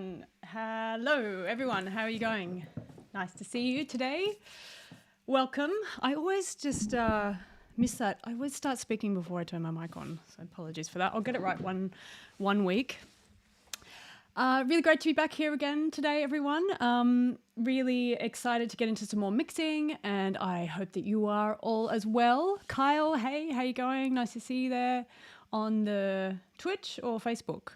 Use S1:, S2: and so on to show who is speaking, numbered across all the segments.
S1: everyone. Hello, everyone. How are you going? Nice to see you today. Welcome. I always just miss that. I always start speaking before I turn my mic on, so apologies for that. I'll get it right one week. Really great to be back here again today, everyone. Really excited to get into some more mixing, and I hope that you are all as well. Kyle, hey, how you going? Nice to see you there on the Twitch or Facebook.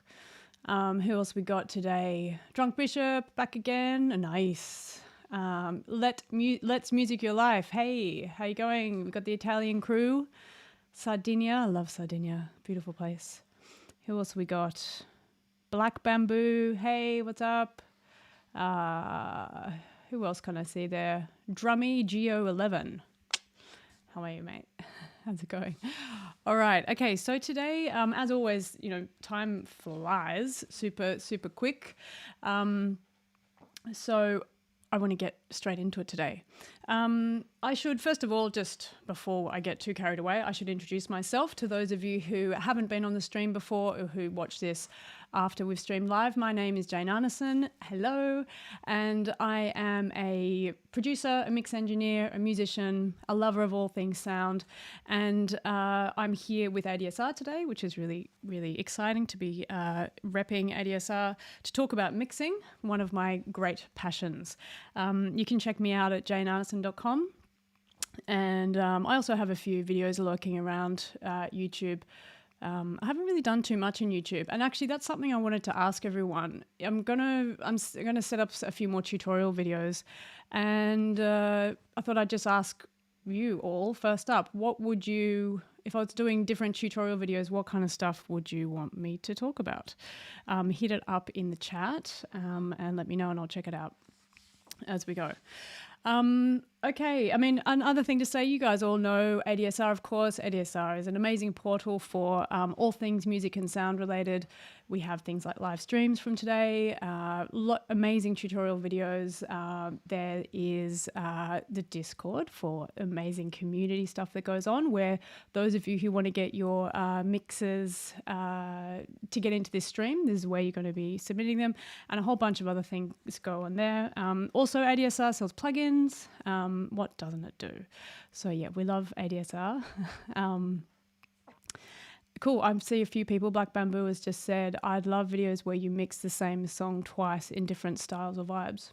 S1: Who else we got today? Drunk Bishop back again. Nice. Let's Music Your Life. Hey, how you going? We got the Italian crew. Sardinia. I love Sardinia. Beautiful place. Who else we got? Black Bamboo. Hey, what's up? Who else can I see there? Drummy Geo11. How are you, mate? How's it going? All right. Okay. So today, as always, time flies super, super quick. So I want to get straight into it today. I should, first of all, just before I get too carried away, I should introduce myself to those of you who haven't been on the stream before or who watch this after we've streamed live. My name is Jane Arnison. Hello. And I am a producer, a mix engineer, a musician, a lover of all things sound. And I'm here with ADSR today, which is really, really exciting to be repping ADSR to talk about mixing, one of my great passions. You can check me out at janearnison.com. And I also have a few videos lurking around YouTube. I haven't really done too much in YouTube, and actually that's something I wanted to ask everyone. I'm gonna set up a few more tutorial videos, and I thought I'd just ask you all first up, what would you, if I was doing different tutorial videos, what kind of stuff would you want me to talk about? Hit it up in the chat and let me know, and I'll check it out as we go. Okay, I mean, another thing to say, you guys all know ADSR, of course. ADSR is an amazing portal for all things music and sound related. We have things like live streams from today, amazing tutorial videos. There is the Discord for amazing community stuff that goes on, where those of you who want to get your mixes to get into this stream, this is where you're going to be submitting them, and a whole bunch of other things go on there. Also, ADSR sells plugins. What doesn't it do? So yeah, we love ADSR. Cool. I see a few people. Black Bamboo has just said, I'd love videos where you mix the same song twice in different styles or vibes.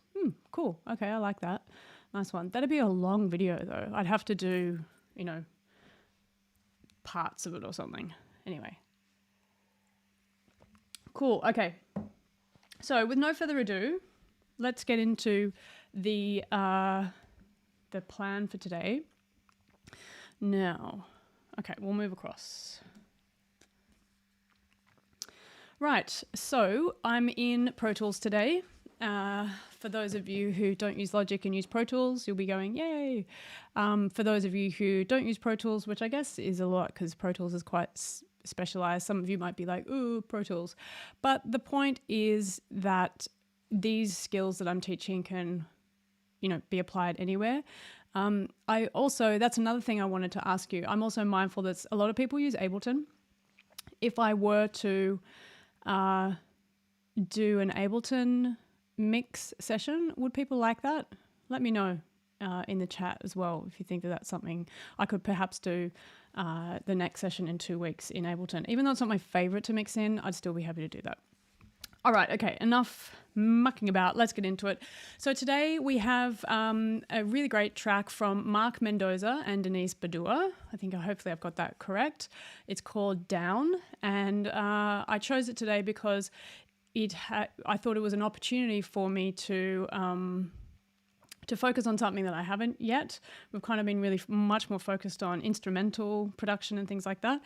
S1: Cool. Okay, I like that. Nice one. That'd be a long video though. I'd have to do, parts of it or something. Anyway. Cool. Okay. So with no further ado, let's get into the plan for today. Now, okay, we'll move across. Right, so I'm in Pro Tools today. For those of you who don't use Logic and use Pro Tools, you'll be going, yay. For those of you who don't use Pro Tools, which I guess is a lot because Pro Tools is quite specialized, some of you might be like, ooh, Pro Tools. But the point is that these skills that I'm teaching can, be applied anywhere. I also, that's another thing I wanted to ask you. I'm also mindful that a lot of people use Ableton. If I were to do an Ableton mix session, would people like that? Let me know in the chat as well if you think that that's something I could perhaps do the next session in 2 weeks in Ableton. Even though it's not my favorite to mix in, I'd still be happy to do that. All right, okay, enough mucking about. Let's get into it. So today we have a really great track from Mark Mendoza and Denise Badua. Hopefully I've got that correct. It's called Down, and I chose it today because I thought it was an opportunity for me to focus on something that I haven't yet. We've kind of been really much more focused on instrumental production and things like that.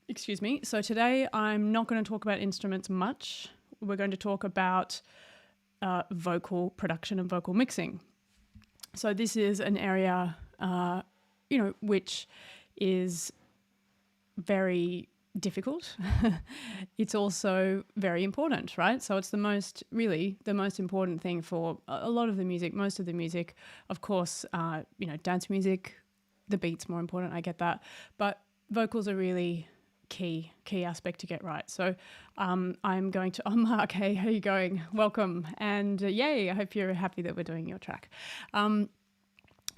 S1: Excuse me. So today I'm not going to talk about instruments much. We're going to talk about vocal production and vocal mixing. So this is an area, which is very difficult. It's also very important, right? So it's the most important thing for a lot of the music, most of the music. Of course, dance music, the beat's more important, I get that. But vocals are really key aspect to get right. So I'm going to, oh, Mark, hey, how you going? Welcome. And yay, I hope you're happy that we're doing your track.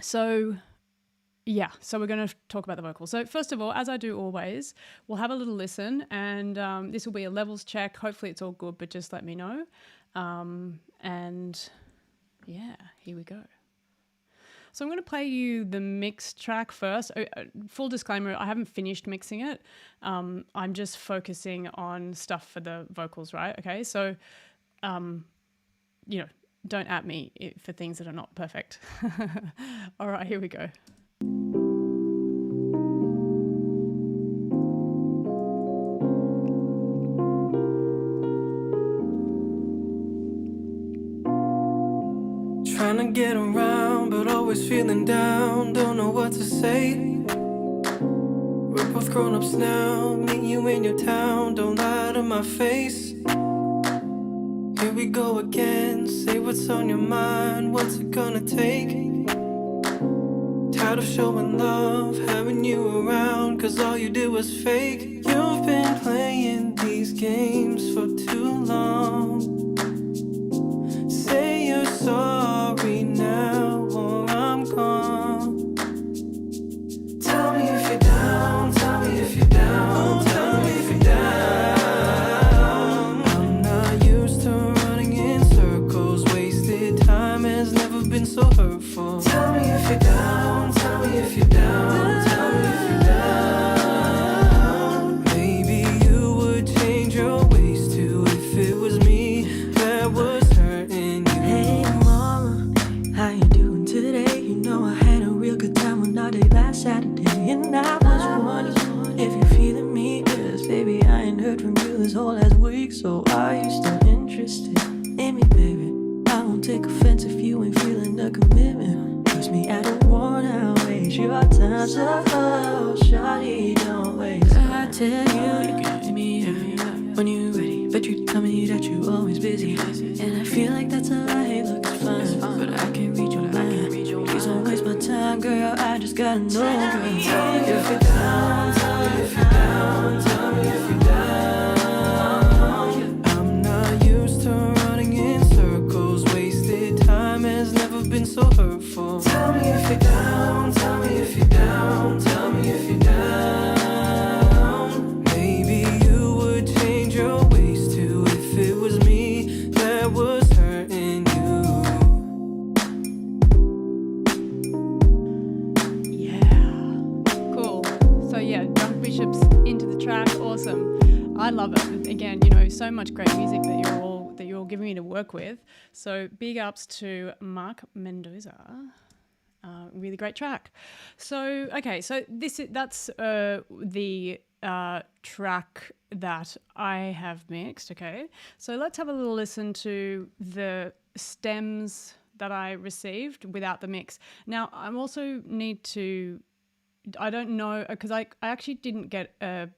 S1: So we're going to talk about the vocals. So first of all, as I do always, we'll have a little listen, and this will be a levels check. Hopefully it's all good, but just let me know. And yeah, here we go. So I'm going to play you the mixed track first. Full disclaimer, I haven't finished mixing it. I'm just focusing on stuff for the vocals, right? Okay, so, don't at me for things that are not perfect. All right, here we go.
S2: Trying to get around, but always feeling down. Don't know what to say. We're both grown-ups now. Meet you in your town. Don't lie to my face. Here we go again. Say what's on your mind. What's it gonna take? Tired of showing love, having you around, 'cause all you did was fake. You've been playing these games for too long. Say you're sorry now or I'm gone. Tell me if you're down, tell me if you're down, tell me if you're down. I'm not used to running in circles. Wasted time has never been so hurtful. Tell me if you're down, tell me if you're down, tell me if you're down. Maybe you would change your ways too if it was me that was hurting you.
S3: Hey mama, how you doing today? You know I had a real good time on our date last Saturday, and I was wondering if you're feeling me, 'cause baby I ain't heard from you this whole last week. So are you still interested in me, baby? I won't take offense if you ain't feeling the commitment. Trust me, I don't wanna waste your time, so shawty, don't waste. I tell you, you can hit me when you're ready, but you tell me that you're always busy, and I feel like that's a lie. Look, it's fine, but I can't read your mind. Please don't waste my time, girl. I just gotta know, girl.
S2: Tell me if you're down, tell me if you're down, tell me if you're down. I'm not used to running in circles. Wasted time has never been so hurtful. Tell me if you're down, tell me if you're down, tell me if you're down. Maybe you would change your ways too if it was me that was hurting you.
S1: Yeah, cool. So yeah, Drunk Bishop's into the track, awesome. I love it. Again, so much great music that you're all giving me to work with. So big ups to Mark Mendoza. Really great track. So okay, so that's the track that I have mixed. Okay, so let's have a little listen to the stems that I received without the mix. Now I'm also need to, I don't know, because I actually didn't get a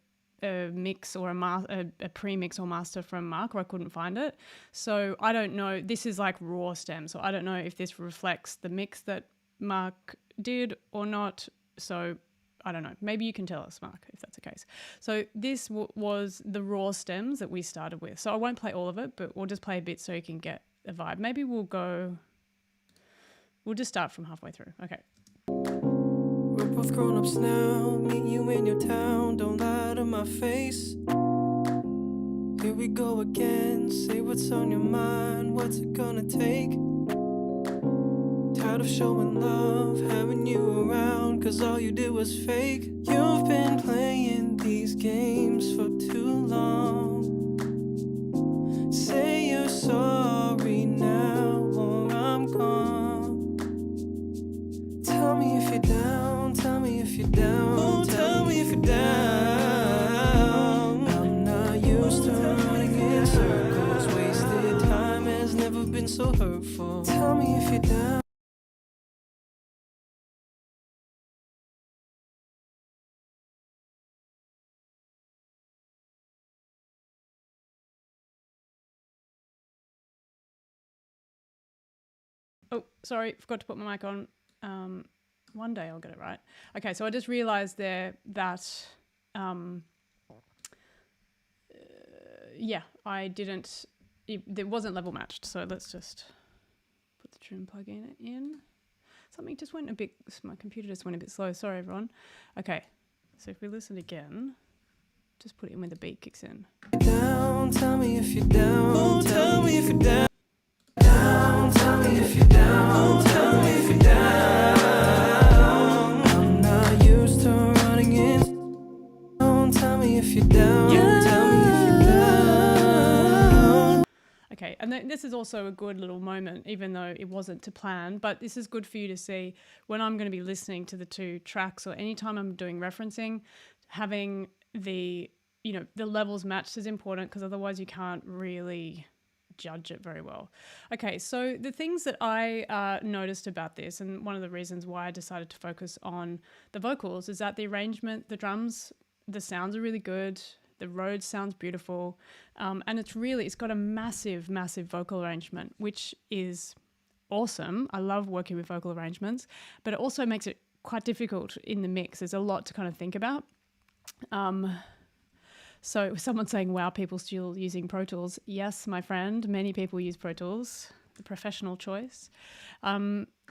S1: mix or a pre-mix or master from Mark, or I couldn't find it. So I don't know. This is like raw stem, so I don't know if this reflects the mix that Mark did or not. So I don't know. Maybe you can tell us, Mark, if that's the case. So this was the raw stems that we started with. So I won't play all of it, but we'll just play a bit so you can get a vibe. Maybe we'll just start from halfway through. Okay.
S2: We're both grown-ups now. Meet you in your town. Don't lie to my face. Here we go again. Say what's on your mind. What's it gonna take? Tired of showing love, having you around, 'cause all you did was fake. You've been playing these games for too long. Say you're sorry now or I'm gone. Tell me if you're down, tell me if you're down. Oh, tell me if you're down. I'm not used to running in circles. Wasted time has never been so hurtful. Tell me if you're down.
S1: Oh, sorry, forgot to put my mic on. One day I'll get it right. Okay, so I just realized there that yeah, I didn't, it wasn't level matched. So let's just put the trim plugin in. Something just went a bit, my computer just went a bit slow. Sorry, everyone. Okay, so if we listen again, just put it in when the beat kicks in.
S2: Down, tell me if you're down. Oh, tell me if you're down. Down, tell me if you're down. Oh, tell me if you're down. I'm not used to running in. Don't tell me if you're down. Tell me if you're down.
S1: Okay, and this is also a good little moment, even though it wasn't to plan, but this is good for you to see when I'm going to be listening to the two tracks, or anytime I'm doing referencing, having the levels matched is important, because otherwise you can't really judge it very well. Okay, so the things that I noticed about this, and one of the reasons why I decided to focus on the vocals, is that the arrangement, the drums, the sounds are really good. The Rhodes sounds beautiful, and it's got a massive vocal arrangement, which is awesome. I love working with vocal arrangements, but it also makes it quite difficult in the mix. There's a lot to kind of think about. So someone saying, wow, people still using Pro Tools. Yes, my friend, many people use Pro Tools, the professional choice.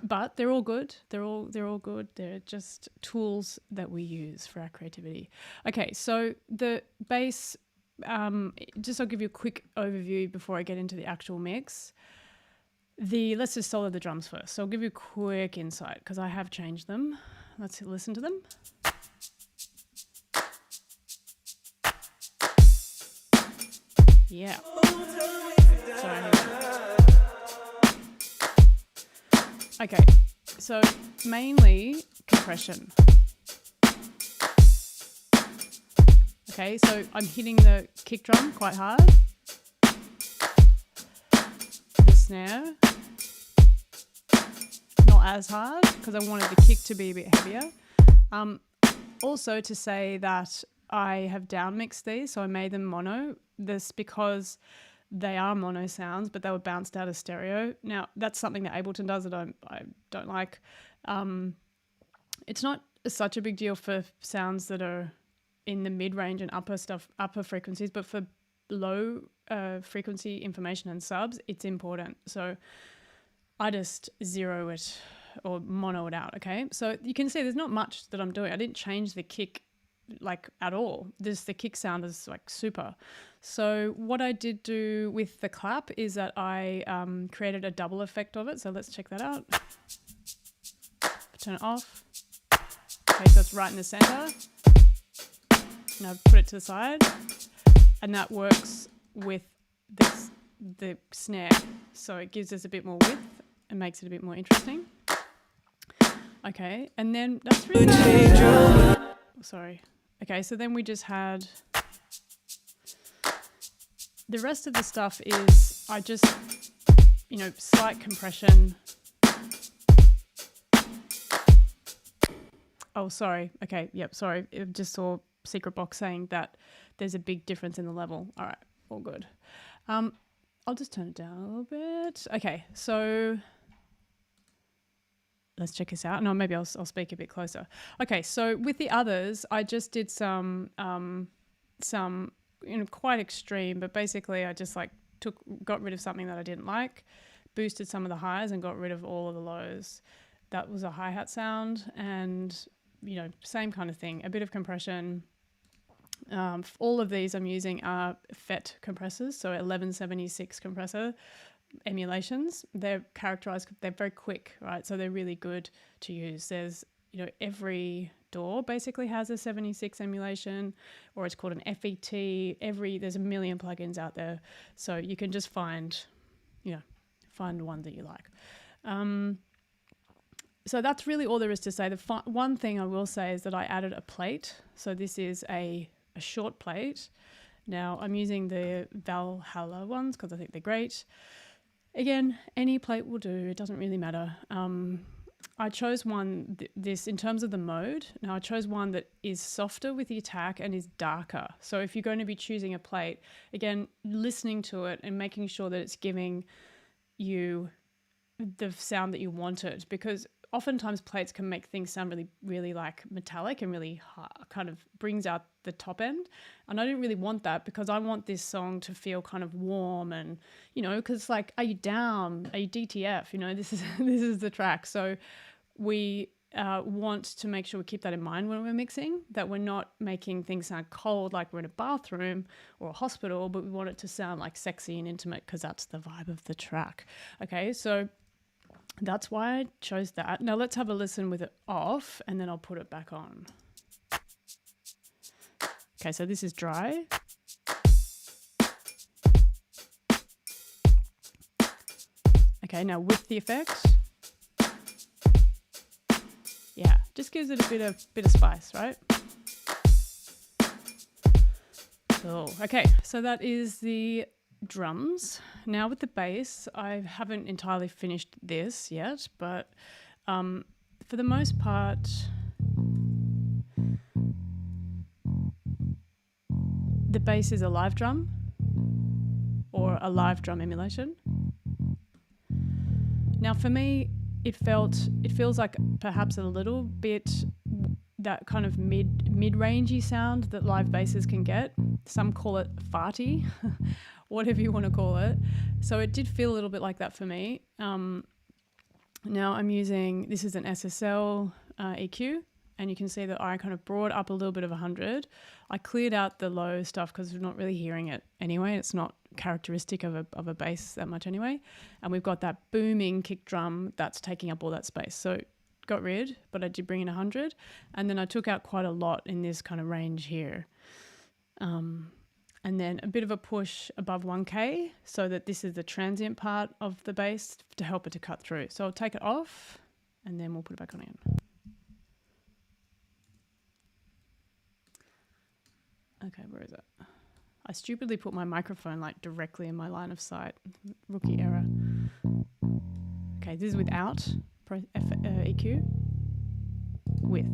S1: But they're all good. They're all good. They're just tools that we use for our creativity. Okay, so the bass, I'll give you a quick overview before I get into the actual mix. Let's just solo the drums first. So I'll give you a quick insight, because I have changed them. Let's listen to them. Yeah. Sorry. Okay, so mainly compression. Okay, so I'm hitting the kick drum quite hard. The snare, not as hard, because I wanted the kick to be a bit heavier. Also to say that I have down mixed these, so I made them mono. This because they are mono sounds, but they were bounced out of stereo. Now, that's something that Ableton does that I don't like. It's not such a big deal for sounds that are in the mid-range and upper frequencies, but for low frequency information and subs, it's important. So I just zero it or mono it out, okay? So you can see there's not much that I'm doing. I didn't change the kick like at all. The kick sound is like super. So what I did do with the clap is that I created a double effect of it. So let's check that out. Turn it off. Okay, so it's right in the center. Now put it to the side, and that works with the snare. So it gives us a bit more width and makes it a bit more interesting. Okay, and then that's really good. Sorry. Okay, so then we just had the rest of the stuff is I just, slight compression. Oh, sorry. Okay, yep, sorry. I just saw Secret Box saying that there's a big difference in the level. All right, all good. I'll just turn it down a little bit. Okay, so let's check this out. No, maybe I'll speak a bit closer. Okay, so with the others, I just did some quite extreme, but basically I just got rid of something that I didn't like, boosted some of the highs and got rid of all of the lows. That was a hi-hat sound, and same kind of thing, a bit of compression. All of these I'm using are FET compressors, so 1176 compressor emulations. They're very quick, right? So they're really good to use. There's, every DAW basically has a 76 emulation, or it's called an FET. There's a million plugins out there. So you can just find one that you like. So that's really all there is to say. The one thing I will say is that I added a plate. So this is a short plate. Now I'm using the Valhalla ones because I think they're great. Again, any plate will do. It doesn't really matter. I chose one, this in terms of the mode. Now I chose one that is softer with the attack and is darker. So if you're going to be choosing a plate, again, listening to it and making sure that it's giving you the sound that you wanted, because oftentimes plates can make things sound really, really like metallic and really kind of brings out the top end. And I didn't really want that because I want this song to feel kind of warm and, you know, because like, are you down? Are you DTF? You know, this is the track. So we want to make sure we keep that in mind when we're mixing, that we're not making things sound cold like we're in a bathroom or a hospital, but we want it to sound like sexy and intimate because that's the vibe of the track. Okay, so that's why I chose that. Now let's have a listen with it off and then I'll put it back on. Okay, so this is dry. Okay, now with the effects. Yeah, just gives it a bit of spice, right? Cool. Okay, so that is the drums. Now with the bass, I haven't entirely finished this yet, but for the most part, the bass is a live drum or a live drum emulation. Now for me, it feels like perhaps a little bit that kind of mid-rangey sound that live basses can get. Some call it farty, whatever you want to call it. So it did feel a little bit like that for me. Now I'm using, this is an SSL EQ, and you can see that I kind of brought up a little bit of 100. I cleared out the low stuff because we're not really hearing it anyway. It's not characteristic of a bass that much anyway. And we've got that booming kick drum that's taking up all that space. So got rid, but I did bring in 100. And then I took out quite a lot in this kind of range here. And then a bit of a push above 1K so that this is the transient part of the bass to help it to cut through. So I'll take it off and then we'll put it back on again. Okay, where is it? I stupidly put my microphone like directly in my line of sight. Rookie error. Okay, this is without EQ. With.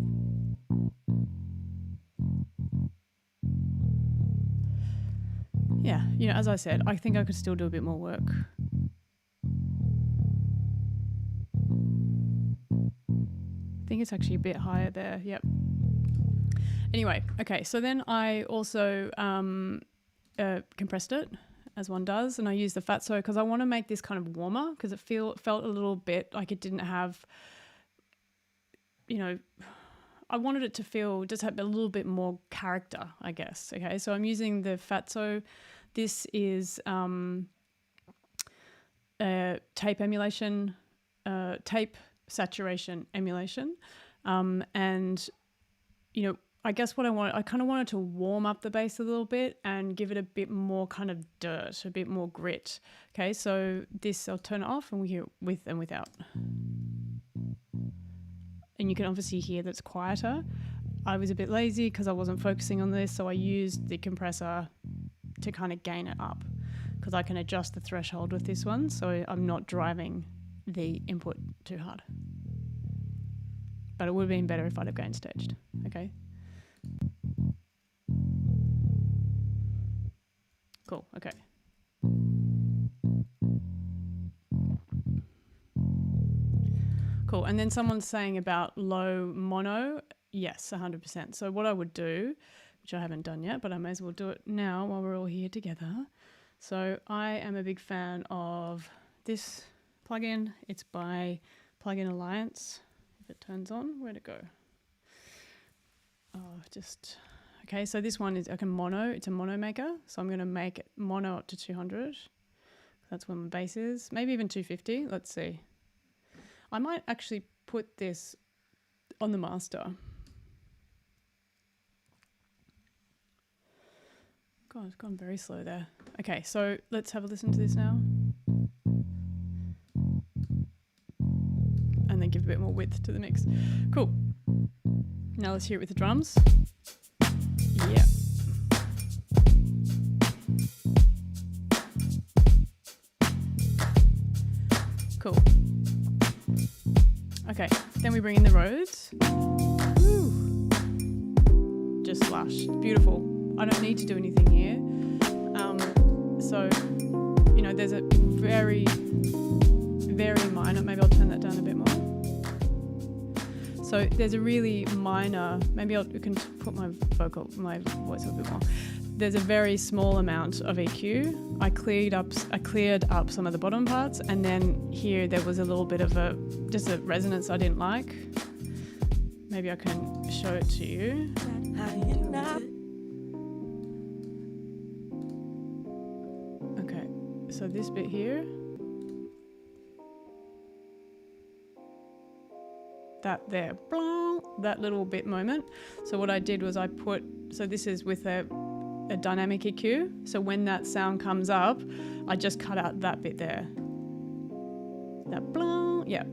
S1: Yeah, you know, as I said, I think I could still do a bit more work. I think it's actually a bit higher there. Yep. Anyway, okay, so then I also compressed it, as one does, and I used the Fatso because I want to make this kind of warmer because it felt a little bit like it didn't have, you know, I wanted it to feel, just have a little bit more character, I guess. Okay, so I'm using the Fatso. This is tape emulation, tape saturation emulation, and, you know, I guess what I kind of wanted to warm up the bass a little bit and give it a bit more kind of dirt, a bit more grit. Okay, so this, I'll turn it off and we hear it with and without. And you can obviously hear that's quieter. I was a bit lazy because I wasn't focusing on this, so I used the compressor to kind of gain it up because I can adjust the threshold with this one, so I'm not driving the input too hard. But it would have been better if I'd have gain staged, okay? Cool, okay. Cool, and then someone's saying about low mono. Yes, 100%. So what I would do, which I haven't done yet, but I may as well do it now while we're all here together. So I am a big fan of this plugin. It's by Plugin Alliance. If it turns on, where'd it go? Oh, just... Okay, so this one is like a mono. It's a mono maker. So I'm going to make it mono up to 200. That's where my bass is. Maybe even 250. Let's see. I might actually put this on the master. God, it's gone very slow there. Okay, so let's have a listen to this now. And then give a bit more width to the mix. Cool. Now let's hear it with the drums. Yeah. Cool. Okay, then we bring in the Rhodes. Woo. Just lush. Beautiful. I don't need to do anything here. So, you know, there's a very, very minor, maybe I'll turn that down a bit more. So there's a really minor, maybe you can put my voice a bit more. There's a very small amount of EQ. I cleared up some of the bottom parts, and then here there was a little bit of just a resonance I didn't like. Maybe I can show it to you. Okay, so this bit here, that little bit moment. So what I did was so this is with a dynamic EQ. So when that sound comes up, I just cut out that bit there. That blah, yeah.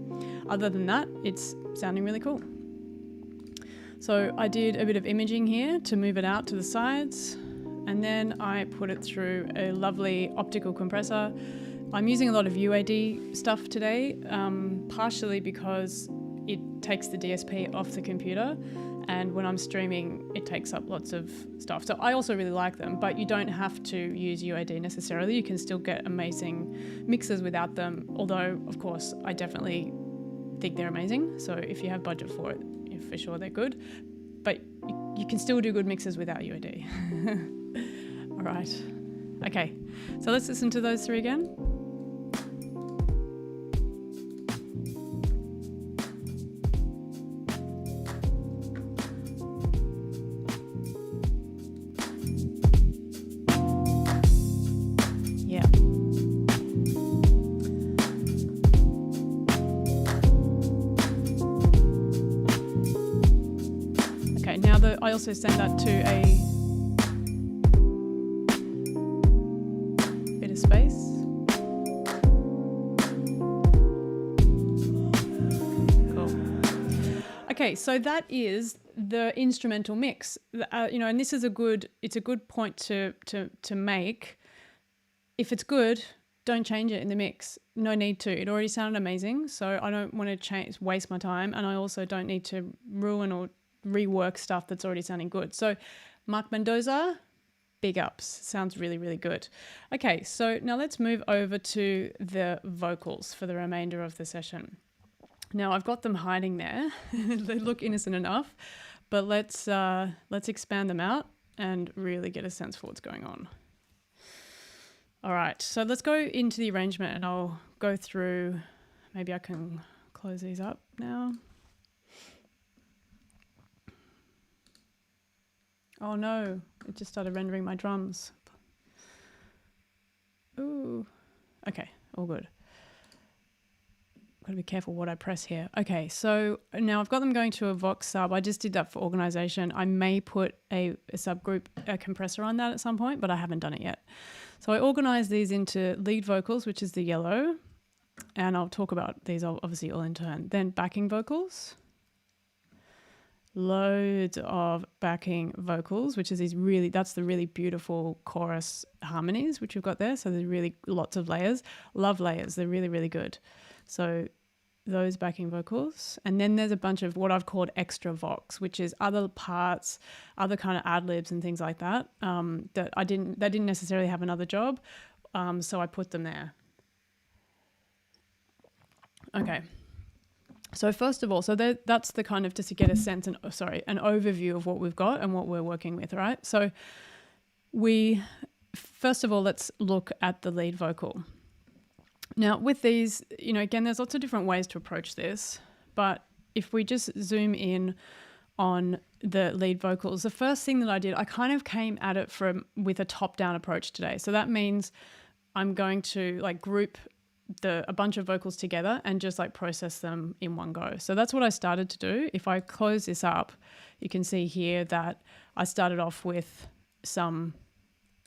S1: Other than that, it's sounding really cool. So I did a bit of imaging here to move it out to the sides, and then I put it through a lovely optical compressor. I'm using a lot of UAD stuff today, partially because it takes the DSP off the computer, and when I'm streaming it takes up lots of stuff. So I also really like them, but you don't have to use UAD necessarily. You can still get amazing mixes without them, although of course I definitely think they're amazing. So if you have budget for it, for sure they're good, but you can still do good mixes without UAD. All right. Okay, so let's listen to those three again. I also send that to a bit of space. Cool. Okay, so that is the instrumental mix. And this is it's a good point to make. If it's good, don't change it in the mix. No need to. It already sounded amazing, so I don't want to waste my time, and I also don't need to ruin or rework stuff that's already sounding good. So Mark Mendoza, big ups. Sounds really, really good. Okay, so now let's move over to the vocals for the remainder of the session. Now I've got them hiding there. They look innocent enough, but let's expand them out and really get a sense for what's going on. All right, so let's go into the arrangement and I'll go through, maybe I can close these up now. Oh no, it just started rendering my drums. Ooh, okay, all good. Gotta be careful what I press here. Okay, so now I've got them going to a Vox sub. I just did that for organization. I may put a subgroup, a compressor on that at some point, but I haven't done it yet. So I organized these into lead vocals, which is the yellow, and I'll talk about these obviously all in turn. Then backing vocals. Loads of backing vocals, which is that's the really beautiful chorus harmonies, which we've got there. So there's really lots of layers. Love layers. They're really, really good. So those backing vocals. And then there's a bunch of what I've called extra vox, which is other parts, other kind of ad libs and things like that, they didn't necessarily have another job. So I put them there. Okay. So first of all, that's the kind of, just to get a sense, an overview of what we've got and what we're working with, right? So first of all, let's look at the lead vocal. Now with these, again, there's lots of different ways to approach this, but if we just zoom in on the lead vocals, the first thing that I did, I kind of came at it with a top-down approach today. So that means I'm going to group a bunch of vocals together and just process them in one go. So that's what I started to do. If I close this up, you can see here that I started off with some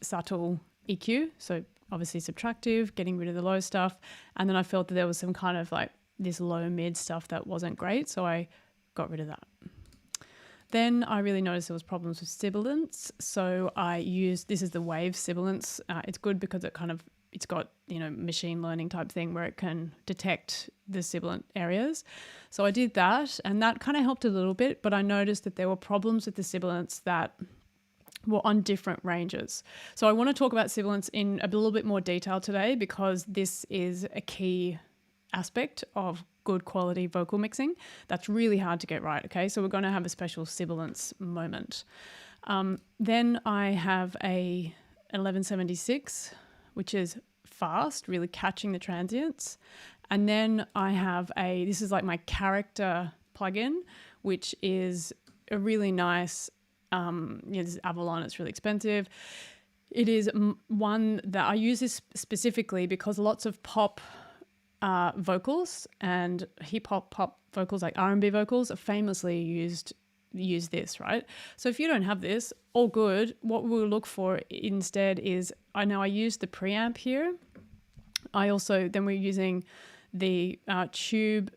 S1: subtle EQ. So obviously subtractive, getting rid of the low stuff. And then I felt that there was some kind of this low mid stuff that wasn't great. So I got rid of that. Then I really noticed there was problems with sibilance. So this is the wave sibilance. It's good because it's got, machine learning type thing where it can detect the sibilant areas. So I did that, and that kind of helped a little bit, but I noticed that there were problems with the sibilance that were on different ranges. So I want to talk about sibilance in a little bit more detail today, because this is a key aspect of good quality vocal mixing. That's really hard to get right, okay? So we're going to have a special sibilance moment. Then I have a 1176, which is fast, really catching the transients. And then I have this is like my character plugin, which is a really nice, this is Avalon, it's really expensive. It is one that I use this specifically because lots of pop vocals and hip-hop pop vocals, like R&B vocals, are famously use this, right? So if you don't have this, all good. What we'll look for instead is, I use the preamp here. Then we're using the tube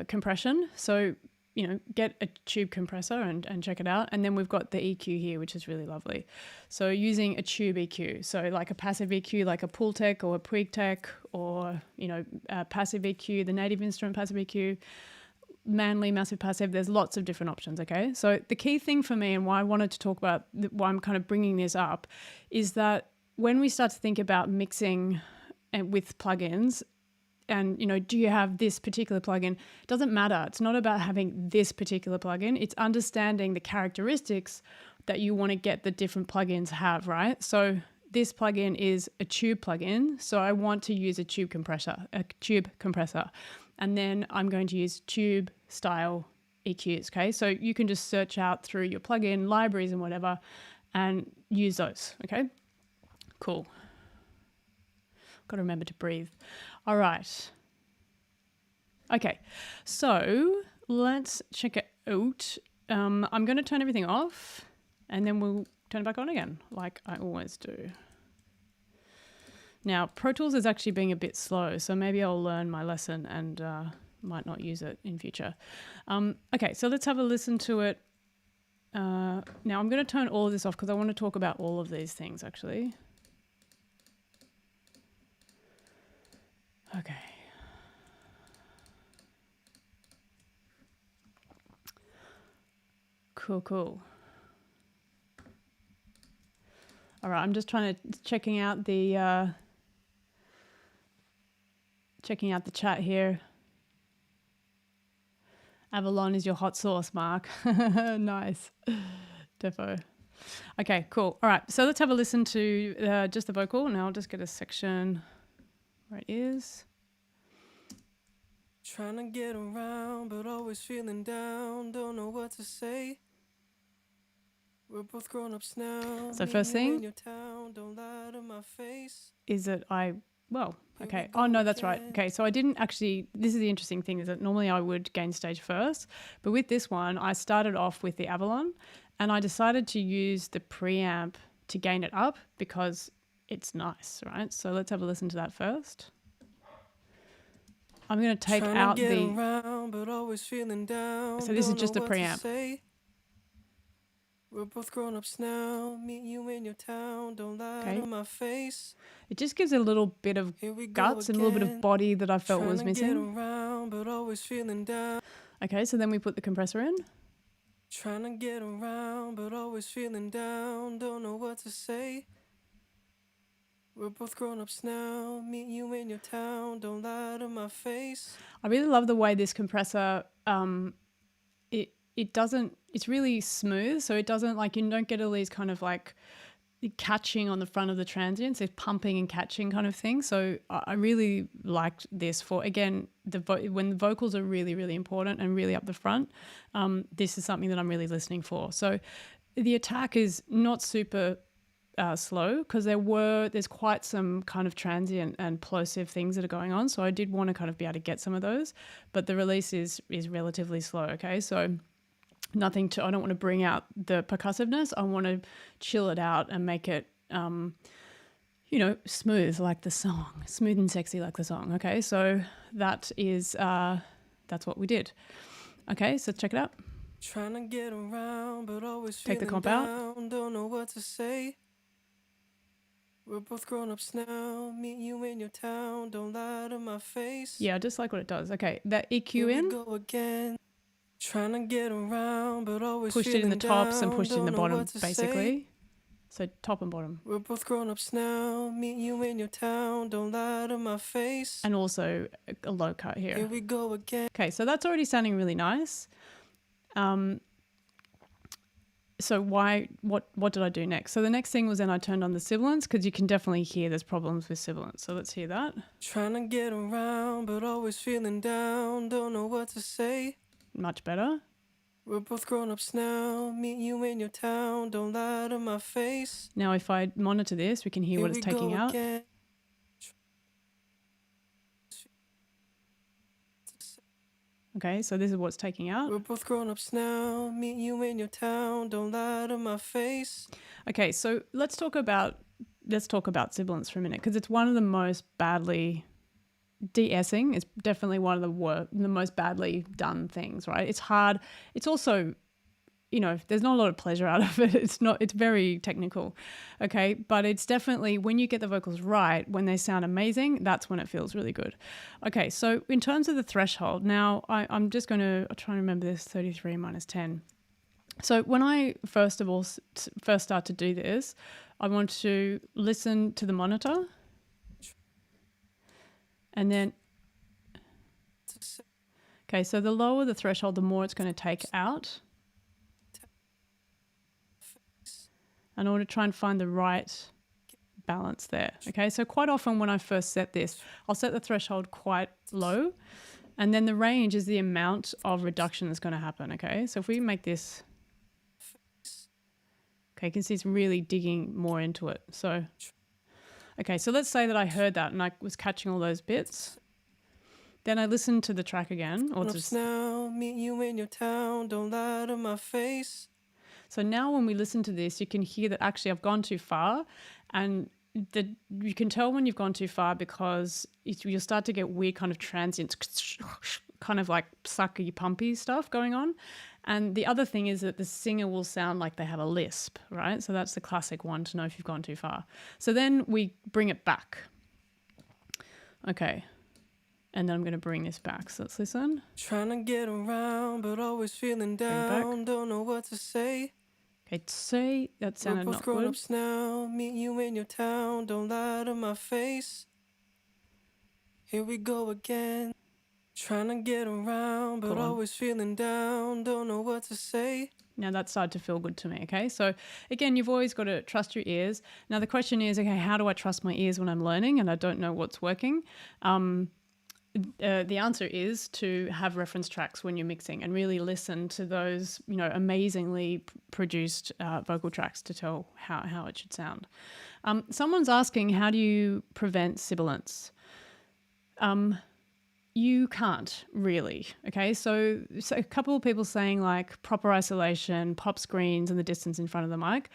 S1: compression. So, get a tube compressor and check it out. And then we've got the EQ here, which is really lovely. So using a tube EQ, so like a passive EQ, like a Pultec or a Puigtec, or, a passive EQ, the native instrument passive EQ, Manley massive passive. There's lots of different options, okay? So the key thing for me, and why I wanted to talk about, why I'm kind of bringing this up, is that when we start to think about mixing and with plugins, and, do you have this particular plugin? It doesn't matter. It's not about having this particular plugin. It's understanding the characteristics that you want to get the different plugins have, right? So this plugin is a tube plugin. So I want to use a tube compressor. And then I'm going to use tube style EQs, okay? So you can just search out through your plugin libraries and whatever and use those, okay? Cool. Got to remember to breathe. All right. Okay, so let's check it out. I'm going to turn everything off and then we'll turn it back on again, like I always do. Now, Pro Tools is actually being a bit slow, so maybe I'll learn my lesson and might not use it in future. Okay, so let's have a listen to it. Now, I'm going to turn all of this off because I want to talk about all of these things, actually. Okay. Cool. All right, I'm just checking out the chat here. Avalon is your hot sauce, Mark. Nice. Defo. Okay, cool. All right, so let's have a listen to just the vocal. Now I'll just get a section where it is.
S2: Trying to get around, but always feeling down. Don't know what to say. We're both grown-ups now.
S1: So first thing
S2: don't lie to my face.
S1: is that okay. Oh, no, that's right. Okay, so I didn't actually, this is the interesting thing, is that normally I would gain stage first, but with this one, I started off with the Avalon and I decided to use the preamp to gain it up because it's nice, right? So let's have a listen to that first. I'm going to take out so this is just a preamp.
S2: We're both grown-ups now. Meet you in your town. Don't lie to my face.
S1: It just gives a little bit of guts and a little bit of body that I felt was missing. Okay, so then we put the compressor in.
S2: Trying to get around, but always feeling down. Don't know what to say. We're both grown-ups now. Meet you in your town. Don't lie to my face.
S1: I really love the way this compressor, it's really smooth. So it doesn't, like, you don't get all these kind of like catching on the front of the transients. It's pumping and catching kind of thing. So I really liked this for, again, when the vocals are really, really important and really up the front. This is something that I'm really listening for. So the attack is not super slow because there's quite some kind of transient and plosive things that are going on. So I did want to kind of be able to get some of those, but the release is relatively slow. Okay, so I don't want to bring out the percussiveness. I want to chill it out and make it, smooth like the song, smooth and sexy like the song. Okay, so that's what we did. Okay, so check it out.
S2: Trying to get around, but always
S1: take the comp out.
S2: Don't know what to say. We're both grown-ups now. Meet you in your town. Don't lie to my face.
S1: Yeah, I just like what it does. Okay, that EQ in.
S2: Go again. Trying to get around, but always
S1: pushed it in the tops and pushed it in the bottom, basically. So top and bottom.
S2: We're both grown-ups now, meet you in your town, don't lie to my face.
S1: And also a low cut
S2: Here
S1: here.
S2: we go again.
S1: Okay, so that's already sounding really nice. So what did I do next? So the next thing was then I turned on the sibilance, because you can definitely hear there's problems with sibilance. So let's hear that.
S2: Trying to get around, but always feeling down, don't know what to say.
S1: Much better.
S2: We're both grown-ups now, meet you in your town, don't lie to my face.
S1: Now if I monitor this, we can hear what it's taking out.
S2: Again.
S1: Okay, so this is what's taking out.
S2: We're both grown-ups now, meet you in your town, don't lie to my face.
S1: Okay, so let's talk about sibilance for a minute, because it's one of the most badly de-essing is definitely one of the most badly done things, right? It's hard. It's also, there's not a lot of pleasure out of it. It's very technical. Okay. But it's definitely, when you get the vocals right, when they sound amazing, that's when it feels really good. Okay. So in terms of the threshold, now I'm just going to try and remember this 33 minus 10. So when I first start to do this, I want to listen to the monitor. And then, okay, so the lower the threshold, the more it's going to take out. In order to try and find the right balance there. Okay, so quite often when I first set this, I'll set the threshold quite low, and then the range is the amount of reduction that's going to happen. Okay, so if we make this, okay, you can see it's really digging more into it. So, okay, so let's say that I heard that and I was catching all those bits. Then I listened to the track again. Or just
S2: now, meet you in your town, don't lie to my face.
S1: So now when we listen to this, you can hear that actually I've gone too far, and you can tell when you've gone too far because you'll start to get weird kind of transients, kind of like sucky, pumpy stuff going on. And the other thing is that the singer will sound like they have a lisp, right? So that's the classic one to know if you've gone too far. So then we bring it back. Okay. And then I'm going to bring this back. So let's listen.
S2: Trying to get around, but always feeling down, don't know what to say.
S1: Okay, say that sounded not good.
S2: Grown-ups now, meet you in your town, don't lie to my face. Here we go again. Trying to get around, but always feeling down, don't know what to say.
S1: Now that started to feel good to me, okay? So again, you've always got to trust your ears. Now the question is, okay, how do I trust my ears when I'm learning and I don't know what's working? The answer is to have reference tracks when you're mixing and really listen to those, amazingly produced vocal tracks to tell how it should sound. Someone's asking, how do you prevent sibilance? You can't really, okay? So a couple of people saying like proper isolation, pop screens and the distance in front of the mic.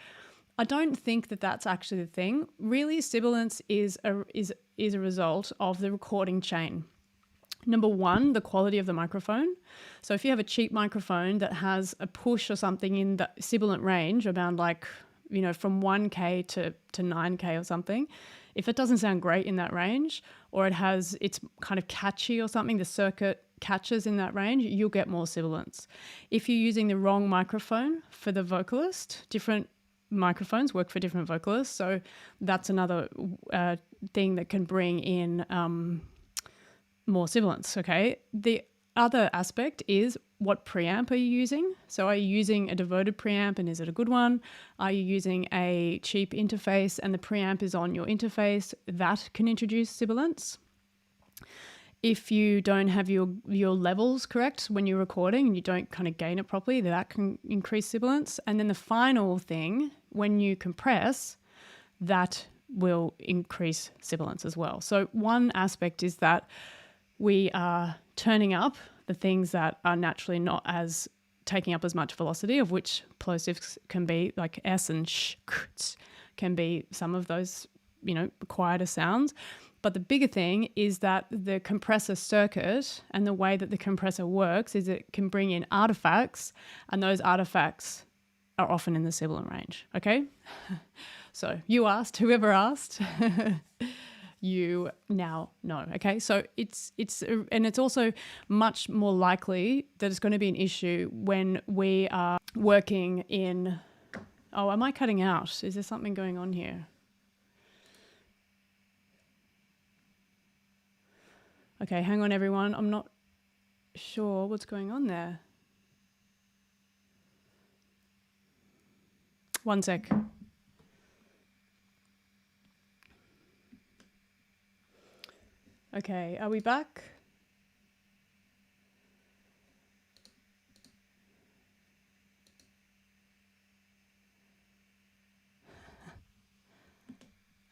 S1: I don't think that that's actually the thing. Really, sibilance is a result of the recording chain. Number one, the quality of the microphone. So if you have a cheap microphone that has a push or something in the sibilant range, around like, from 1K to 9K or something, if it doesn't sound great in that range, or it's kind of catchy or something, the circuit catches in that range, you'll get more sibilance. If you're using the wrong microphone for the vocalist, different microphones work for different vocalists. So that's another thing that can bring in more sibilance, okay? The other aspect is what preamp are you using? So are you using a devoted preamp and is it a good one? Are you using a cheap interface and the preamp is on your interface? That can introduce sibilance. If you don't have your levels correct when you're recording and you don't kind of gain it properly, that can increase sibilance. And then the final thing, when you compress, that will increase sibilance as well. So one aspect is that we are turning up the things that are naturally not as taking up as much velocity, of which plosives can be, like S and sh, can be some of those, quieter sounds. But the bigger thing is that the compressor circuit and the way that the compressor works is it can bring in artifacts, and those artifacts are often in the sibilant range, okay? So you asked, whoever asked, you now know, okay? So it's also much more likely that it's going to be an issue when we are working in Oh, am I cutting out? Is there something going on here? Okay, hang on everyone. I'm not sure what's going on there. One sec. Okay, are we back?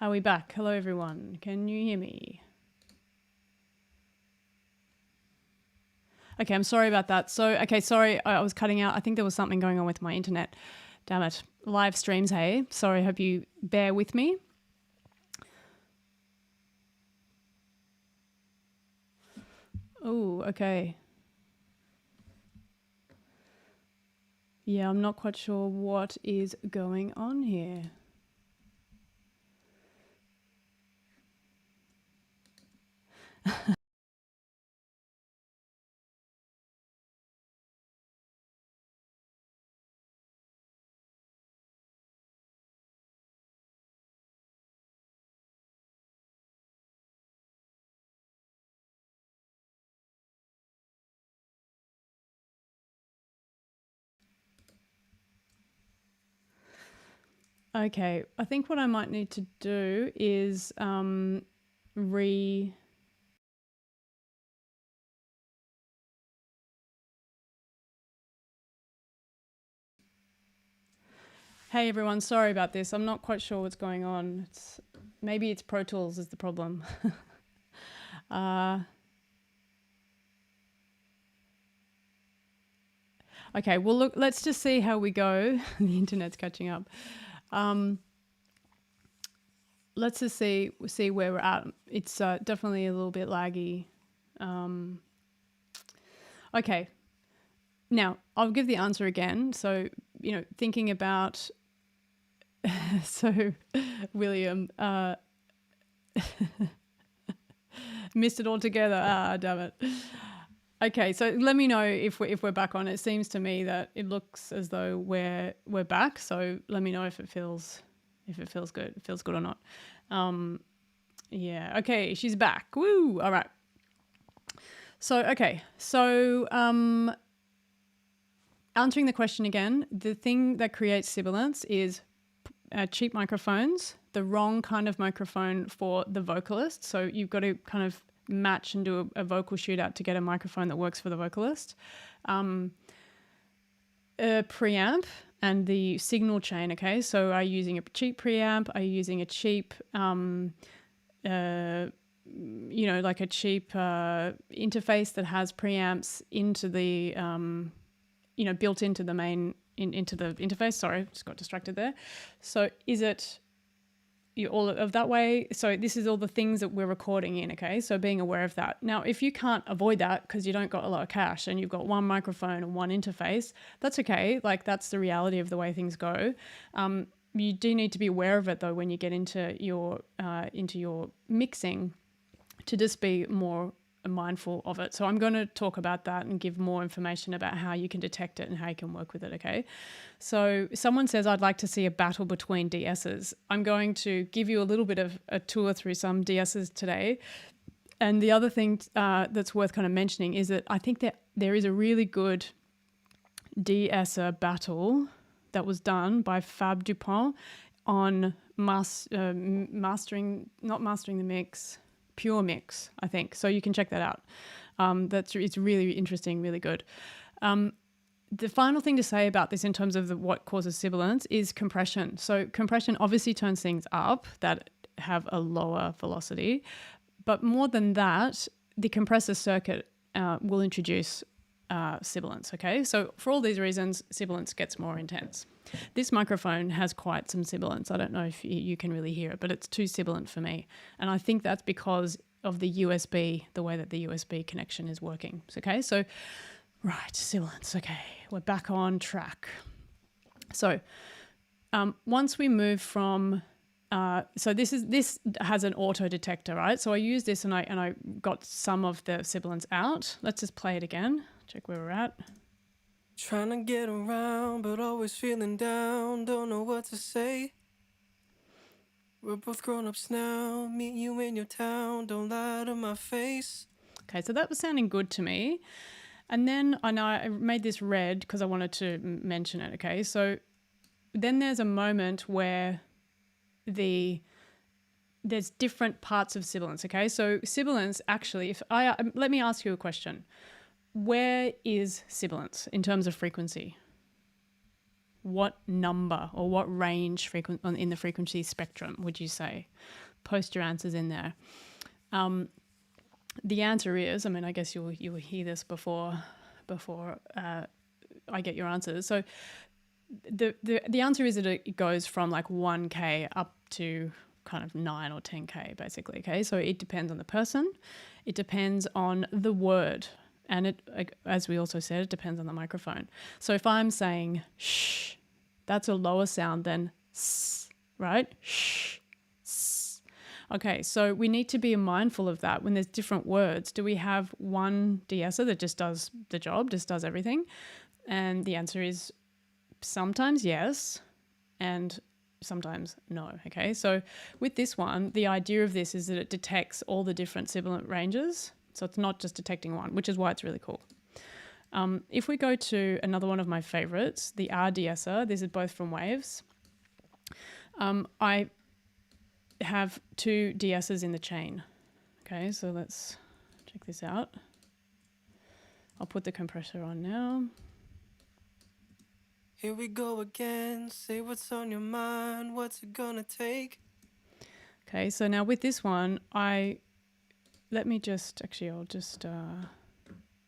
S1: Are we back? Hello everyone. Can you hear me? Okay, I'm sorry about that. So, okay, sorry, I was cutting out. I think there was something going on with my internet. Damn it. Live streams, hey. Sorry, hope you bear with me. Oh, okay. Yeah, I'm not quite sure what is going on here. Okay, I think what I might need to do is Hey everyone, sorry about this. I'm not quite sure what's going on. Maybe it's Pro Tools is the problem. Okay, well look, let's just see how we go. The internet's catching up. Let's just see where we're at. It's definitely a little bit laggy. Okay, now I'll give the answer again. So, you know, thinking about, so William, missed it all together. Ah, damn it. Okay, so let me know if we're back on. It seems to me that it looks as though we're back. So let me know if it feels good. It feels good or not. Yeah. Okay, she's back. Woo! All right. So okay. So answering the question again, the thing that creates sibilance is cheap microphones, the wrong kind of microphone for the vocalist. So you've got to kind of match and do a vocal shootout to get a microphone that works for the vocalist. A preamp and the signal chain, okay? So are you using a cheap preamp? Are you using a cheap, you know, like a cheap interface that has preamps into the, you know, built into the main, into the interface? Sorry, just got distracted there. So is it all of that way? So this is all the things that we're recording in, okay? So being aware of that. Now, if you can't avoid that because you don't got a lot of cash and you've got one microphone and one interface, that's okay. Like that's the reality of the way things go. You do need to be aware of it though when you get into your mixing, to just be more mindful of it. So I'm going to talk about that and give more information about how you can detect it and how you can work with it, okay? So someone says, I'd like to see a battle between de-essers. I'm going to give you a little bit of a tour through some de-essers today. And the other thing that's worth kind of mentioning is that I think that there is a really good de-esser battle that was done by Fab Dupont on mastering, not mastering the mix, Pure Mix, I think. So you can check that out. It's really interesting, really good. The final thing to say about this in terms of what causes sibilance is compression. So compression obviously turns things up that have a lower velocity, but more than that, the compressor circuit will introduce sibilance, okay? So for all these reasons, sibilance gets more intense. This microphone has quite some sibilance. I don't know if you can really hear it, but it's too sibilant for me. And I think that's because of the USB, the way that the USB connection is working. Okay, so, right, sibilance. Okay, we're back on track. So once we move from, so this has an auto detector, right? So I use this and I got some of the sibilance out. Let's just play it again, check where we're at.
S2: Trying to get around, but always feeling down, don't know what to say. We're both grown-ups now, meet you in your town, don't lie to my face.
S1: Okay, so that was sounding good to me. And then I know I made this red because I wanted to mention it, okay? So then there's a moment where there's different parts of sibilance, okay? So sibilance actually, let me ask you a question. Where is sibilance in terms of frequency? What number or what range in the frequency spectrum would you say? Post your answers in there. The answer is, I mean, I guess you will hear this before I get your answers. So the answer is that it goes from like 1K up to kind of 9 or 10K basically, okay? So it depends on the person. It depends on the word. And it, as we also said, it depends on the microphone. So if I'm saying shh, that's a lower sound than s, right? Shh, s. Okay, so we need to be mindful of that when there's different words. Do we have one de-esser that just does the job, just does everything? And the answer is sometimes yes, and sometimes no, okay? So with this one, the idea of this is that it detects all the different sibilant ranges. So it's not just detecting one, which is why it's really cool. If we go to another one of my favorites, the ADSR, this is both from Waves. I have 2 de-essers in the chain. Okay, so let's check this out. I'll put the compressor on now.
S2: Here we go again, say what's on your mind, what's it gonna take?
S1: Okay, so now with this one, I'll just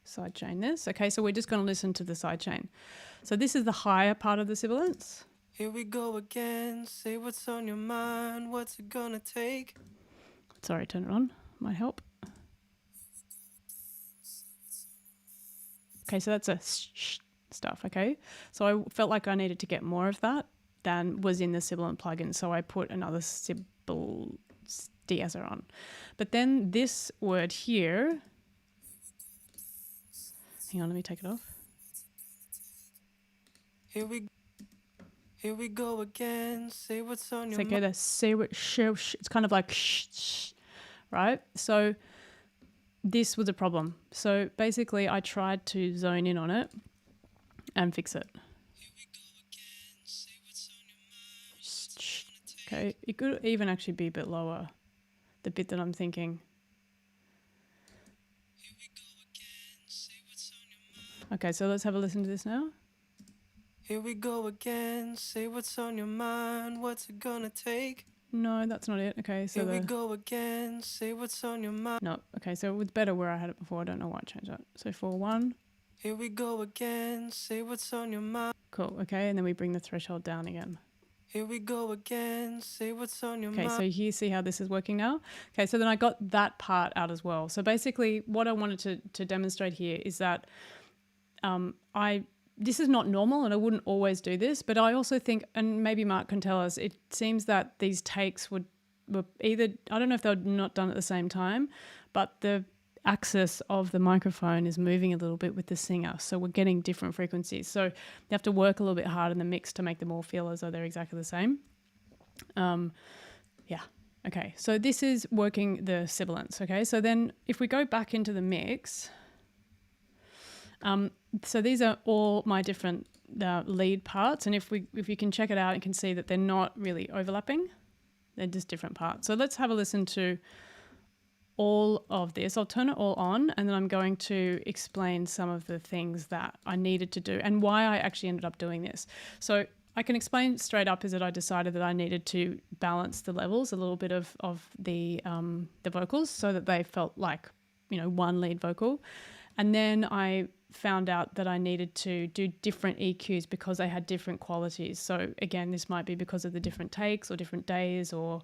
S1: sidechain this. Okay, so we're just going to listen to the sidechain. So this is the higher part of the sibilance.
S2: Here we go again, say what's on your mind, what's it gonna take?
S1: Sorry, turn it on, might help. Okay, so that's a shh stuff, okay? So I felt like I needed to get more of that than was in the sibilant plugin, so I put another sibil de-esser on. But then this word here, hang on, let me take it off.
S2: Here we go again, say what's on your
S1: mind. So say what it's kind of like shh, right? So this was a problem. So basically I tried to zone in on it and fix it. Okay, it could even actually be a bit lower, the bit that I'm thinking. Okay, so let's have a listen to this now.
S2: Here we go again, say what's on your mind, what's it gonna take?
S1: No, that's not it. Okay, so
S2: here we go again, say what's on your mind.
S1: No, okay, so it was better where I had it before. I don't know why I changed that. So 4-1.
S2: Here we go again, say what's on your mind.
S1: Cool, okay, and then we bring the threshold down again.
S2: Here we go again, say what's on your mind.
S1: Okay, so you see how this is working now? Okay, so then I got that part out as well. So basically what I wanted to demonstrate here is that this is not normal and I wouldn't always do this, but I also think, and maybe Mark can tell us, it seems that these takes were either, I don't know if they were not done at the same time, but the axis of the microphone is moving a little bit with the singer. So we're getting different frequencies. So you have to work a little bit hard in the mix to make them all feel as though they're exactly the same. Yeah. Okay. So this is working the sibilance. Okay. So then if we go back into the mix, so these are all my different lead parts. And if you can check it out, you can see that they're not really overlapping. They're just different parts. So let's have a listen to all of this. I'll turn it all on and then I'm going to explain some of the things that I needed to do and why I actually ended up doing this. So I can explain straight up is that I decided that I needed to balance the levels a little bit of the vocals so that they felt like, you know, one lead vocal. And then I found out that I needed to do different EQs because they had different qualities. So again, this might be because of the different takes or different days or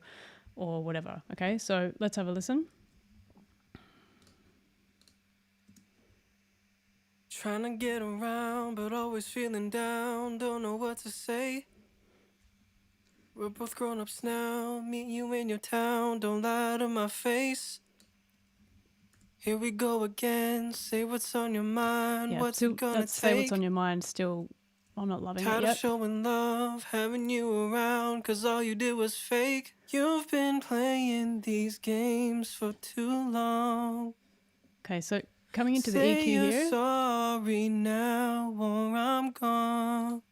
S1: whatever. Okay, so let's have a listen.
S2: Trying to get around, but always feeling down, don't know what to say. We're both grown-ups now, meet you in your town, don't lie to my face. Here we go again. Say what's on your mind.
S1: Yeah,
S2: What's
S1: still
S2: it gonna
S1: that's Say What's
S2: take?
S1: on Your Mind. Still, I'm not loving it
S2: Tired of
S1: yet.
S2: showing love, having you around, 'cause all you did was fake. You've been playing these games for too long.
S1: Okay, so coming into the
S2: Say
S1: EQ
S2: you're
S1: here.
S2: sorry now or I'm gone.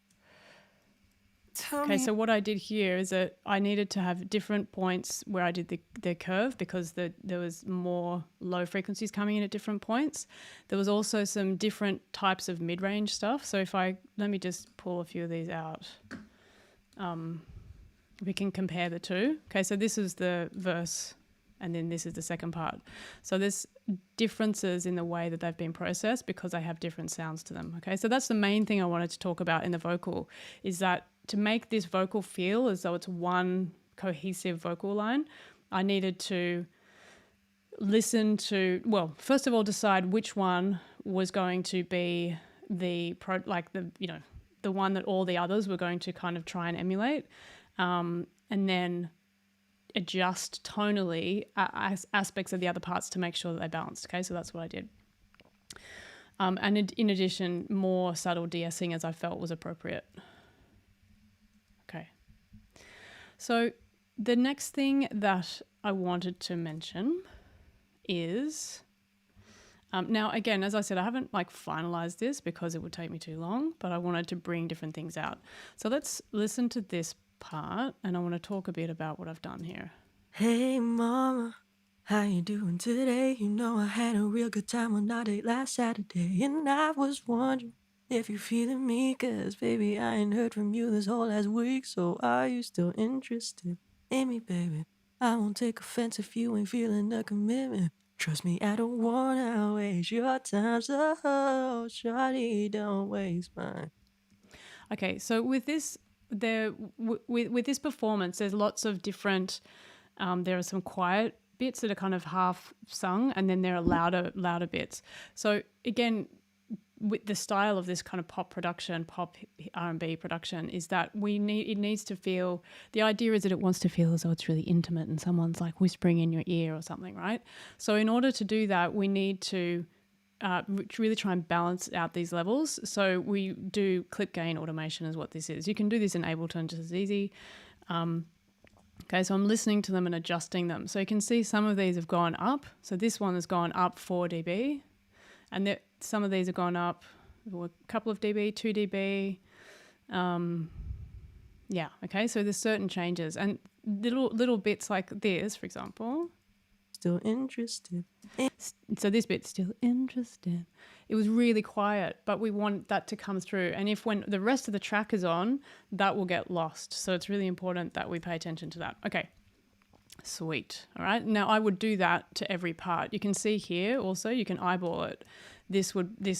S2: Tell
S1: Okay,
S2: me.
S1: so what I did here is that I needed to have different points where I did the curve because there was more low frequencies coming in at different points. There was also some different types of mid-range stuff. So let me just pull a few of these out. We can compare the two. Okay, so this is the verse and then this is the second part. So there's differences in the way that they've been processed because they have different sounds to them. Okay, so that's the main thing I wanted to talk about in the vocal, is that to make this vocal feel as though it's one cohesive vocal line, I needed to listen to, well, first of all, decide which one was going to be the one that all the others were going to kind of try and emulate, and then adjust tonally aspects of the other parts to make sure that they balanced. Okay, so that's what I did. And in addition, more subtle de-essing as I felt was appropriate. Okay. So the next thing that I wanted to mention is, now again, as I said, I haven't finalized this because it would take me too long, but I wanted to bring different things out. So let's listen to this part and I want to talk a bit about what I've done here.
S3: Hey mama, how you doing today? You know I had a real good time on our date last Saturday, and I was wondering if you're feeling me, 'cause baby I ain't heard from you this whole last week. So are you still interested in me, baby? I won't take offense if you ain't feeling the commitment. Trust me, I don't wanna waste your time, so shawty, don't waste mine.
S1: Okay, so with this, with this performance, there's lots of different. There are some quiet bits that are kind of half sung, and then there are louder bits. So again, with the style of this kind of pop production, pop R&B production, is that it needs to feel. The idea is that it wants to feel as though it's really intimate and someone's whispering in your ear or something, right? So in order to do that, we need to really try and balance out these levels. So we do clip gain automation is what this is. You can do this in Ableton just as easy. Okay, so I'm listening to them and adjusting them. So you can see some of these have gone up. So this one has gone up 4 dB. And some of these have gone up a couple of dB, 2 dB. Yeah, okay, so there's certain changes. And little bits like this, for example.
S3: Still interested.
S1: So this bit's still interested. It was really quiet, but we want that to come through. And when the rest of the track is on, that will get lost. So it's really important that we pay attention to that. Okay, sweet. All right, now I would do that to every part. You can see here also, you can eyeball it. This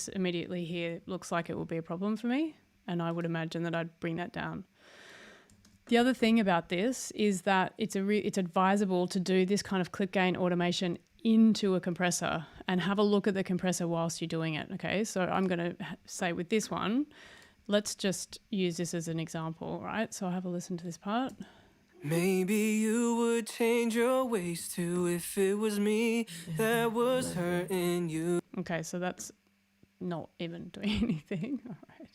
S1: immediately here looks like it will be a problem for me. And I would imagine that I'd bring that down. The other thing about this is that it's advisable to do this kind of clip gain automation into a compressor and have a look at the compressor whilst you're doing it. Okay, so I'm going to say with this one, let's just use this as an example, right? So I'll have a listen to this part.
S2: Maybe you would change your ways too if it was me that was hurting you.
S1: Okay, so that's not even doing anything. All right.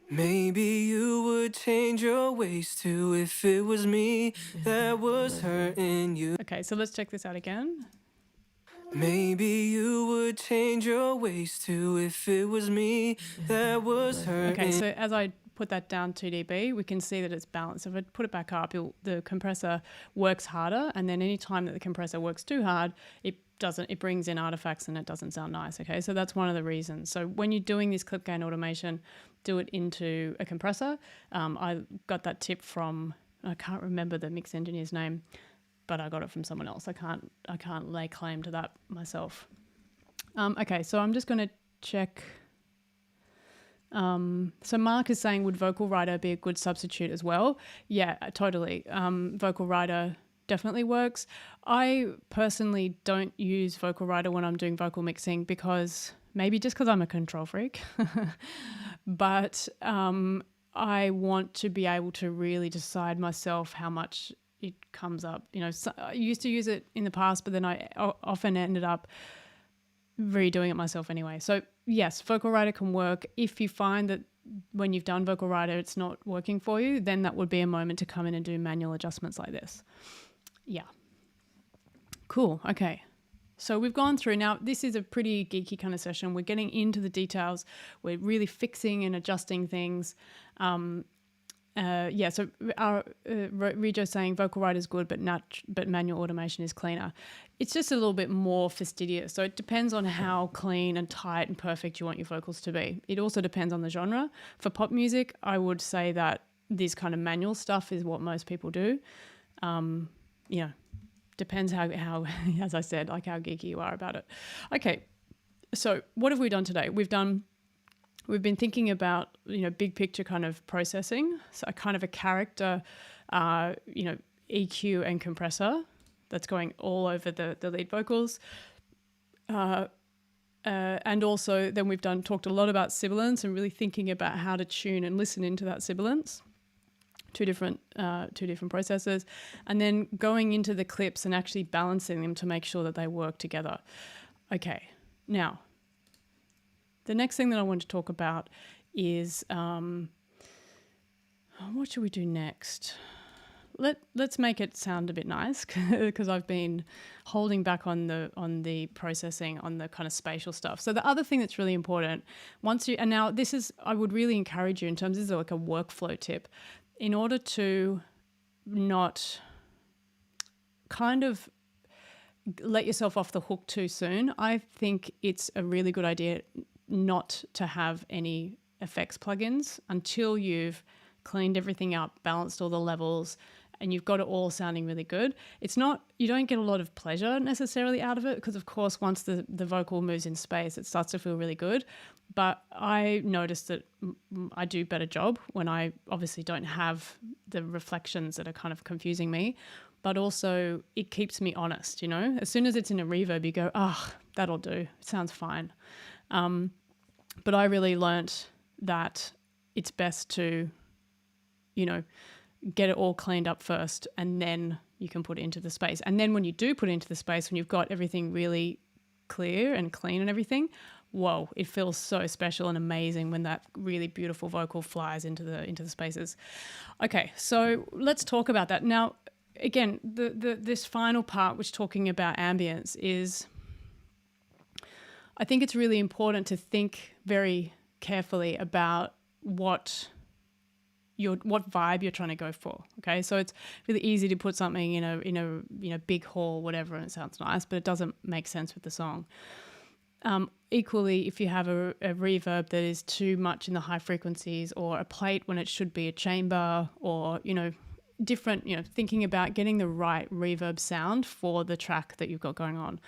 S2: Maybe you would change your ways too if it was me that was hurting you.
S1: Okay, so let's check this out again.
S2: Maybe you would change your ways too if it was me that was hurting.
S1: Okay, so as I put that down 2 dB, we can see that it's balanced. If I put it back up, the compressor works harder, and then any time that the compressor works too hard, it brings in artifacts and it doesn't sound nice. Okay, so that's one of the reasons. So when you're doing this clip gain automation, do it into a compressor. I got that tip from, I can't remember the mix engineer's name, but I got it from someone else. I can't lay claim to that myself. Okay, so I'm just going to check. So Mark is saying, would Vocal Writer be a good substitute as well? Yeah, totally. Vocal Writer definitely works. I personally don't use Vocal Writer when I'm doing vocal mixing because I'm a control freak, but I want to be able to really decide myself how much it comes up. So I used to use it in the past, but then I often ended up redoing it myself anyway. So yes, vocal writer can work. If you find that when you've done vocal writer it's not working for you, then that would be a moment to come in and do manual adjustments like this. Yeah. Cool. Okay. So we've gone through. Now, this is a pretty geeky kind of session. We're getting into the details. We're really fixing and adjusting things. So Rijo's saying vocal writer is good, but manual automation is cleaner. It's just a little bit more fastidious. So it depends on how clean and tight and perfect you want your vocals to be. It also depends on the genre. For pop music, I would say that this kind of manual stuff is what most people do. Depends how as I said, like how geeky you are about it. Okay, so what have we done today? We've been thinking about, big picture kind of processing. So a kind of a character, EQ and compressor that's going all over the lead vocals. And also then we've talked a lot about sibilance and really thinking about how to tune and listen into that sibilance. Two different processes, and then going into the clips and actually balancing them to make sure that they work together. Okay, now the next thing that I want to talk about is what should we do next? Let's make it sound a bit nice because I've been holding back on the processing, on the kind of spatial stuff. So the other thing that's really important, I would really encourage you in terms of like a workflow tip, in order to not kind of let yourself off the hook too soon, I think it's a really good idea not to have any effects plugins until you've cleaned everything up, balanced all the levels, and you've got it all sounding really good. You don't get a lot of pleasure necessarily out of it because, of course, once the vocal moves in space, it starts to feel really good. But I noticed that I do a better job when I obviously don't have the reflections that are kind of confusing me, but also it keeps me honest, As soon as it's in a reverb, you go, that'll do. It sounds fine. But I really learnt that it's best to, get it all cleaned up first, and then you can put it into the space. And then when you do put it into the space, when you've got everything really clear and clean and everything, whoa, it feels so special and amazing when that really beautiful vocal flies into the spaces. Okay, so let's talk about that. Now, again, this final part, which talking about ambience, is I think it's really important to think very carefully about what vibe you're trying to go for. Okay, so it's really easy to put something in a big hall, whatever, and it sounds nice, but it doesn't make sense with the song. Equally, if you have a reverb that is too much in the high frequencies, or a plate when it should be a chamber, or different, thinking about getting the right reverb sound for the track that you've got going on.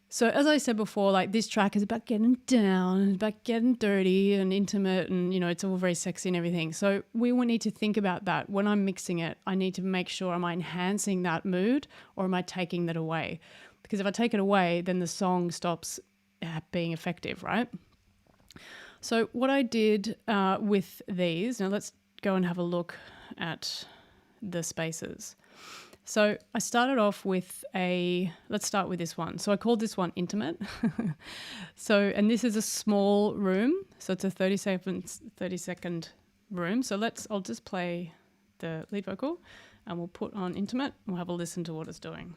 S1: So as I said before, like this track is about getting down and about getting dirty and intimate, and it's all very sexy and everything. So we will need to think about that. When I'm mixing it, I need to make sure, am I enhancing that mood or am I taking that away? Because if I take it away, then the song stops being effective, right? So what I did with these, now let's go and have a look at the spaces. So I started off with let's start with this one. So I called this one Intimate. And this is a small room. So it's a 30-second room. So I'll just play the lead vocal and we'll put on Intimate. We'll have a listen to what it's doing.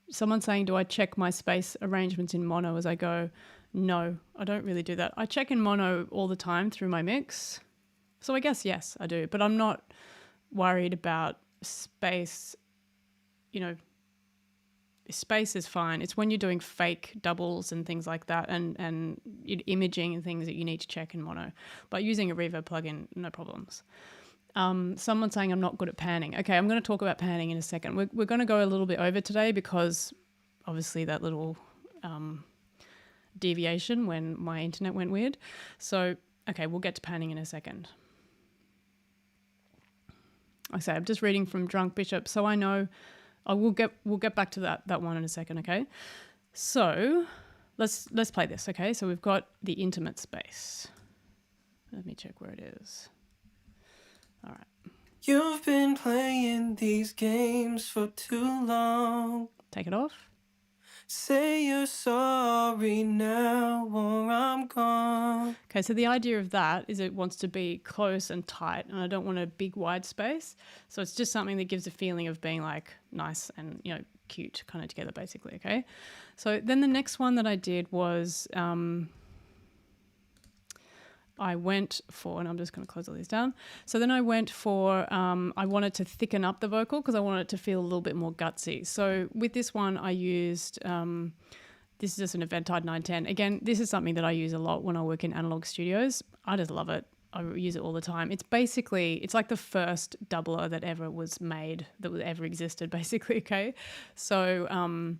S1: Someone's saying, do I check my space arrangements in mono as I go? No, I don't really do that. I check in mono all the time through my mix. So I guess, yes, I do. But I'm not worried about space. Space is fine. It's when you're doing fake doubles and things like that and imaging and things that you need to check in mono. But using a reverb plugin, no problems. Someone's saying I'm not good at panning. Okay, I'm going to talk about panning in a second. We're going to go a little bit over today because obviously that little deviation when my internet went weird. So, okay, we'll get to panning in a second. I say I'm just reading from Drunk Bishop, so I know we'll get back to that one in a second, okay? So let's play this, okay? So we've got the intimate space. Let me check where it is. All right.
S2: You've been playing these games for too long.
S1: Take it off.
S2: Say you're sorry now or I'm gone.
S1: Okay, so the idea of that is it wants to be close and tight, and I don't want a big wide space. So it's just something that gives a feeling of being like nice and, you know, cute kind of together basically, okay? So then the next one that I did was I went for, and I'm just going to close all these down. So then I went for, I wanted to thicken up the vocal because I wanted it to feel a little bit more gutsy. So with this one, I used, this is just an Eventide 910. Again, this is something that I use a lot when I work in analog studios. I just love it. I use it all the time. It's basically, it's like the first doubler that ever was made, that ever existed basically, okay? So,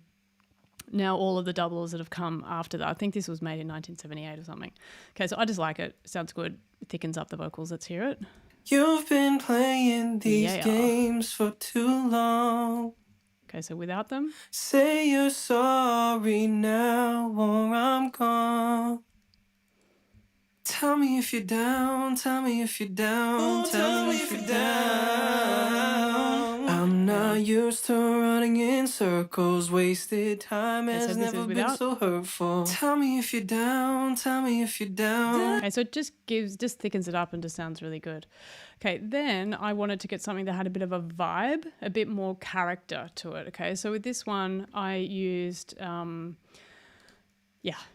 S1: now all of the doublers that have come after that, I think this was made in 1978 or something. Okay, so I just like it. Sounds good. It thickens up the vocals. Let's hear it.
S2: You've been playing these games for too long.
S1: Okay, so without them.
S2: Say you're sorry now or I'm gone. Tell me if you're down, tell me if you're down, tell me if you're down. I'm not used to running in circles, wasted time has never been so hurtful. Tell me if you're down, tell me if you're down.
S1: Okay, so it just thickens it up and just sounds really good. Okay, then I wanted to get something that had a bit of a vibe, a bit more character to it. Okay, so with this one I used,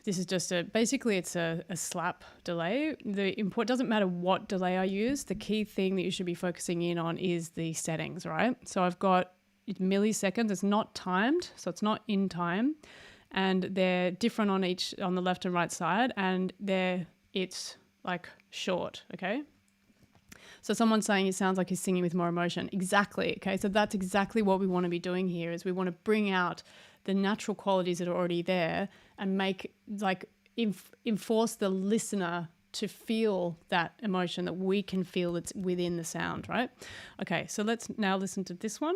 S1: this is just basically it's a slap delay. It doesn't matter what delay I use. The key thing that you should be focusing in on is the settings, right? So I've got milliseconds. It's not timed, so it's not in time, and they're different on the left and right side, and it's like short. Okay. So someone's saying it sounds like he's singing with more emotion. Exactly. Okay. So that's exactly what we want to be doing here is we want to bring out the natural qualities that are already there and enforce the listener to feel that emotion that we can feel that's within the sound, right? Okay. So let's now listen to this one.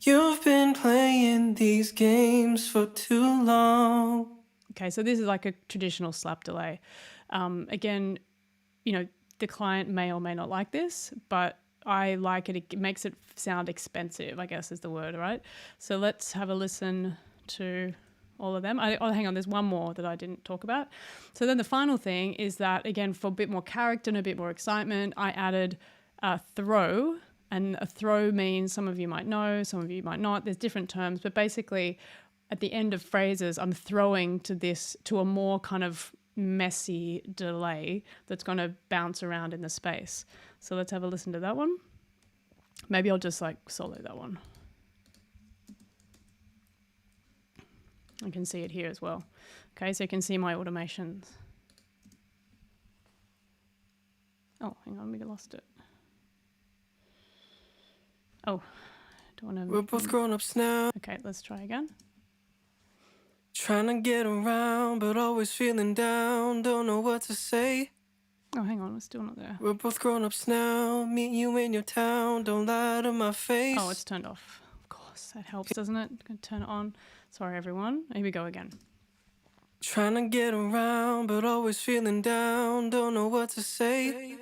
S2: You've been playing these games for too long.
S1: Okay. So this is like a traditional slap delay. Again, you know, the client may or may not like this, but I like it. It makes it sound expensive, I guess is the word, right? So let's have a listen to all of them. Hang on, there's one more that I didn't talk about. So then the final thing is that, again, for a bit more character and a bit more excitement, I added a throw. And a throw means, some of you might know, some of you might not. There's different terms, but basically at the end of phrases, I'm throwing to a more kind of messy delay that's going to bounce around in the space. So let's have a listen to that one. Maybe I'll just like solo that one. I can see it here as well. Okay, so you can see my automations. Oh, hang on, we lost it. Oh, don't want to.
S2: We're both grown-ups now.
S1: Okay, let's try again.
S2: Trying to get around, but always feeling down. Don't know what to say.
S1: Oh, hang on, we're still not there.
S2: We're both grown-ups now. Meet you in your town. Don't lie to my face.
S1: Oh, it's turned off. Of course, that helps, doesn't it? I'm going to turn it on. Sorry, everyone. Here we go again.
S2: Trying to get around, but always feeling down. Don't know what to say.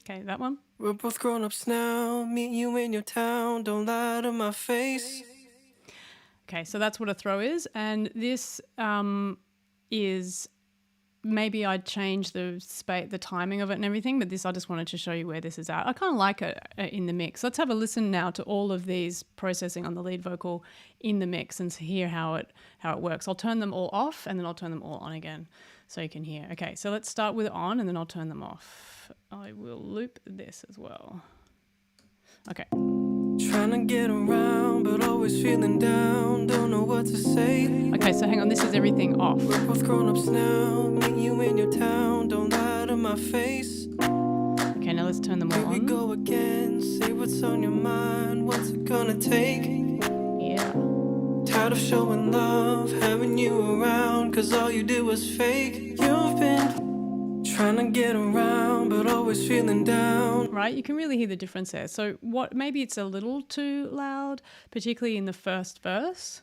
S1: Okay, that one.
S2: We're both grown-ups now. Meet you in your town. Don't lie to my face.
S1: Okay, so that's what a throw is. And this is, maybe I'd change the timing of it and everything, but I just wanted to show you where this is at. I kind of like it in the mix. Let's have a listen now to all of these processing on the lead vocal in the mix and hear how it works. I'll turn them all off and then I'll turn them all on again so you can hear. Okay, so let's start with on and then I'll turn them off. I will loop this as well. Okay.
S2: Trying to get around, but always feeling down. Don't know what to say.
S1: Okay, so hang on. This is everything off.
S2: We're both grown-ups now. Meet you in your town. Don't lie to my face.
S1: Okay, now let's turn them all
S2: Here we
S1: on.
S2: go again. Say what's on your mind. What's it gonna take?
S1: Yeah.
S2: Tired of showing love, having you around, 'cause all you do is fake. You've been trying to get around, but always feeling down.
S1: Right, you can really hear the difference there. So maybe it's a little too loud, particularly in the first verse.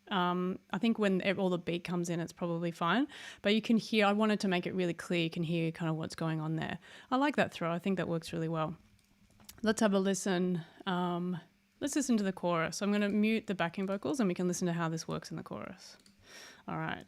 S1: I think when all the beat comes in, it's probably fine. But you can hear, I wanted to make it really clear. You can hear kind of what's going on there. I like that throw. I think that works really well. Let's have a listen. let's listen to the chorus. I'm going to mute the backing vocals and we can listen to how this works in the chorus. All right.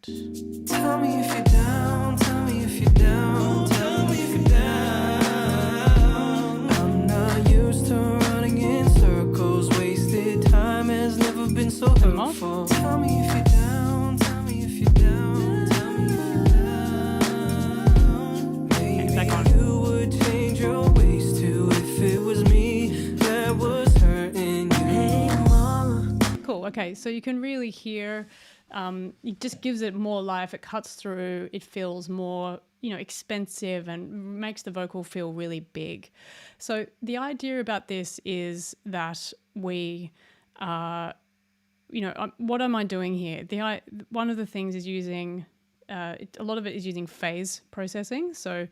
S2: Tell me if you're down, tell me if you're down, tell me if you're down. I'm not used to running in circles, wasted time has never been so hurtful. Tell me if you're down, tell me if you're down, tell me if you're down. Maybe you would change your ways too if it was me that was hurting you. Hey, mama.
S1: Cool. Okay, so you can really hear. It just gives it more life. It cuts through. It feels more, expensive and makes the vocal feel really big. So the idea about this is that we, what am I doing here? One of the things is using, a lot of it is using phase processing. So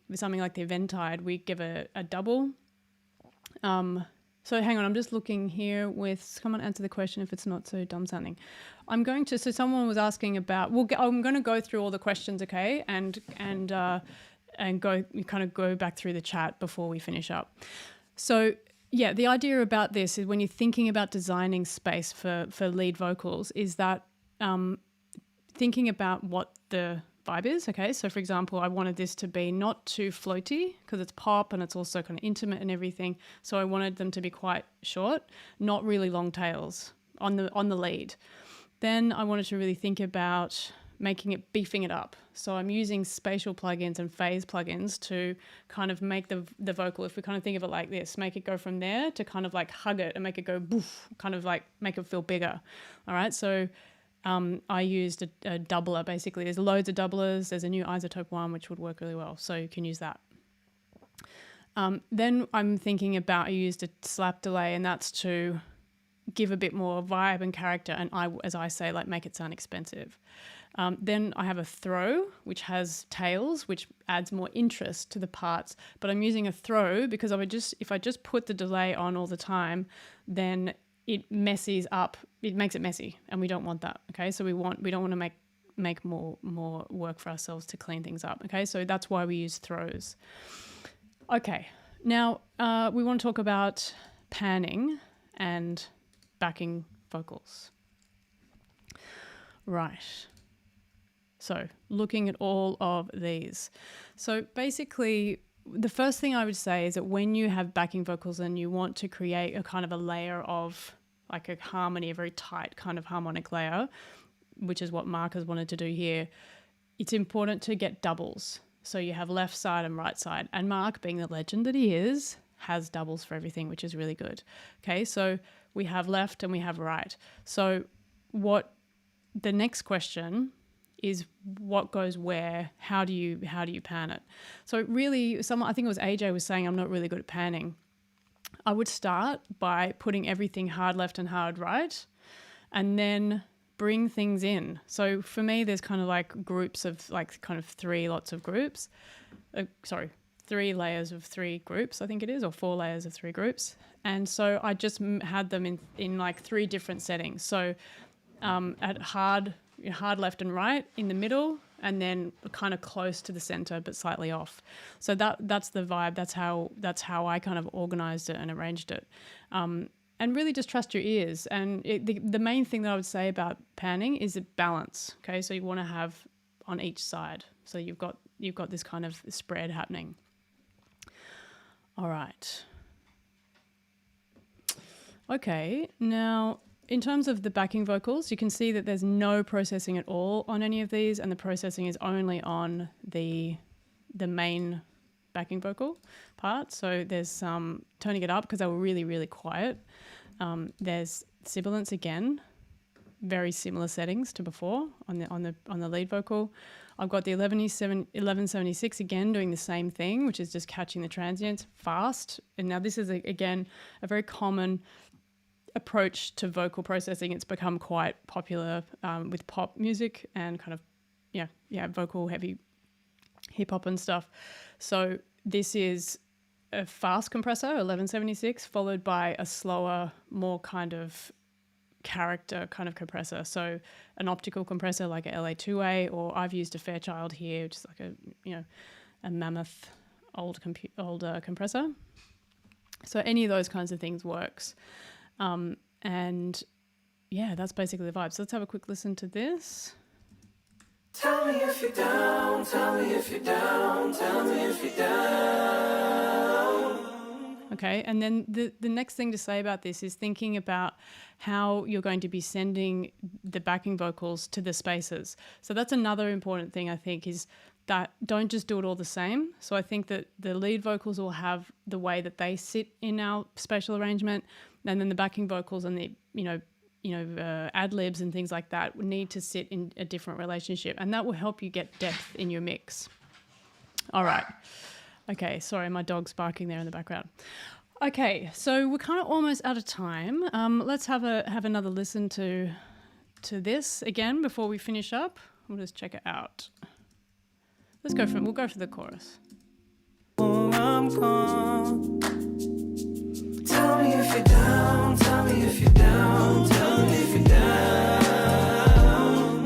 S1: with something like the Eventide, we give a double. So hang on, I'm just looking here with, someone answer the question if it's not so dumb sounding. So someone was asking about, I'm going to go through all the questions, okay, and go back through the chat before we finish up. So yeah, the idea about this is when you're thinking about designing space for lead vocals is that thinking about what the vibe is, okay? So for example, I wanted this to be not too floaty because it's pop and it's also kind of intimate and everything. So I wanted them to be quite short, not really long tails on the lead. Then I wanted to really think about beefing it up. So I'm using spatial plugins and phase plugins to kind of make the vocal, if we kind of think of it like this, make it go from there to kind of like hug it and make it go boof, kind of like make it feel bigger. All right, so I used a doubler basically. There's loads of doublers. There's a new isotope one which would work really well, so you can use that. Then I'm thinking about, I used a slap delay, and that's to give a bit more vibe and character, and as I say, like make it sound expensive. Then I have a throw, which has tails, which adds more interest to the parts. But I'm using a throw because if I just put the delay on all the time, then it messes up. It makes it messy, and we don't want that. Okay, so we don't want to make more work for ourselves to clean things up. Okay, so that's why we use throws. Okay, now we want to talk about panning and backing vocals. Right. So looking at all of these. So basically, the first thing I would say is that when you have backing vocals and you want to create a kind of a layer of like a harmony, a very tight kind of harmonic layer, which is what Mark has wanted to do here, it's important to get doubles. So you have left side and right side. And Mark, being the legend that he is, has doubles for everything, which is really good. Okay, so we have left and we have right. So what the next question is, what goes where? How do you pan it? So really, I think it was AJ was saying I'm not really good at panning. I would start by putting everything hard left and hard right, and then bring things in. So for me, there's kind of like groups of like kind of three layers of three groups, I think it is, or 4 layers of 3 groups. And so I just had them in like 3 different settings. So at hard left and right, in the middle, and then kind of close to the center but slightly off. So that's the vibe. That's how I kind of organized it and arranged it. And really just trust your ears. And the main thing that I would say about panning is balance. Okay, so you want to have on each side. So you've got this kind of spread happening. All right. Okay, now in terms of the backing vocals, you can see that there's no processing at all on any of these, and the processing is only on the main backing vocal part. So there's turning it up because they were really, really quiet. There's sibilance again, very similar settings to before on the lead vocal. I've got the 1176 again doing the same thing, which is just catching the transients fast. And now this is again a very common approach to vocal processing. It's become quite popular with pop music and kind of vocal heavy hip hop and stuff. So this is a fast compressor, 1176, followed by a slower, more kind of character kind of compressor. So an optical compressor like a LA2A, or I've used a Fairchild here, which is like a mammoth old compressor. So any of those kinds of things works. And yeah, that's basically the vibe. So let's have a quick listen to this.
S2: Tell me if you're down, tell me if you're down, tell me if you're down.
S1: Okay, and then the next thing to say about this is thinking about how you're going to be sending the backing vocals to the spaces. So that's another important thing, I think, is that don't just do it all the same. So I think that the lead vocals will have the way that they sit in our spatial arrangement, and then the backing vocals and the ad libs and things like that need to sit in a different relationship, and that will help you get depth in your mix. All right. Okay, sorry, my dog's barking there in the background. Okay, so we're kind of almost out of time. Let's have another listen to this again before we finish up. We'll just check it out. We'll go for the chorus.
S2: Or I'm gone. Tell me if you're down, tell me if you're down, tell me if you're down.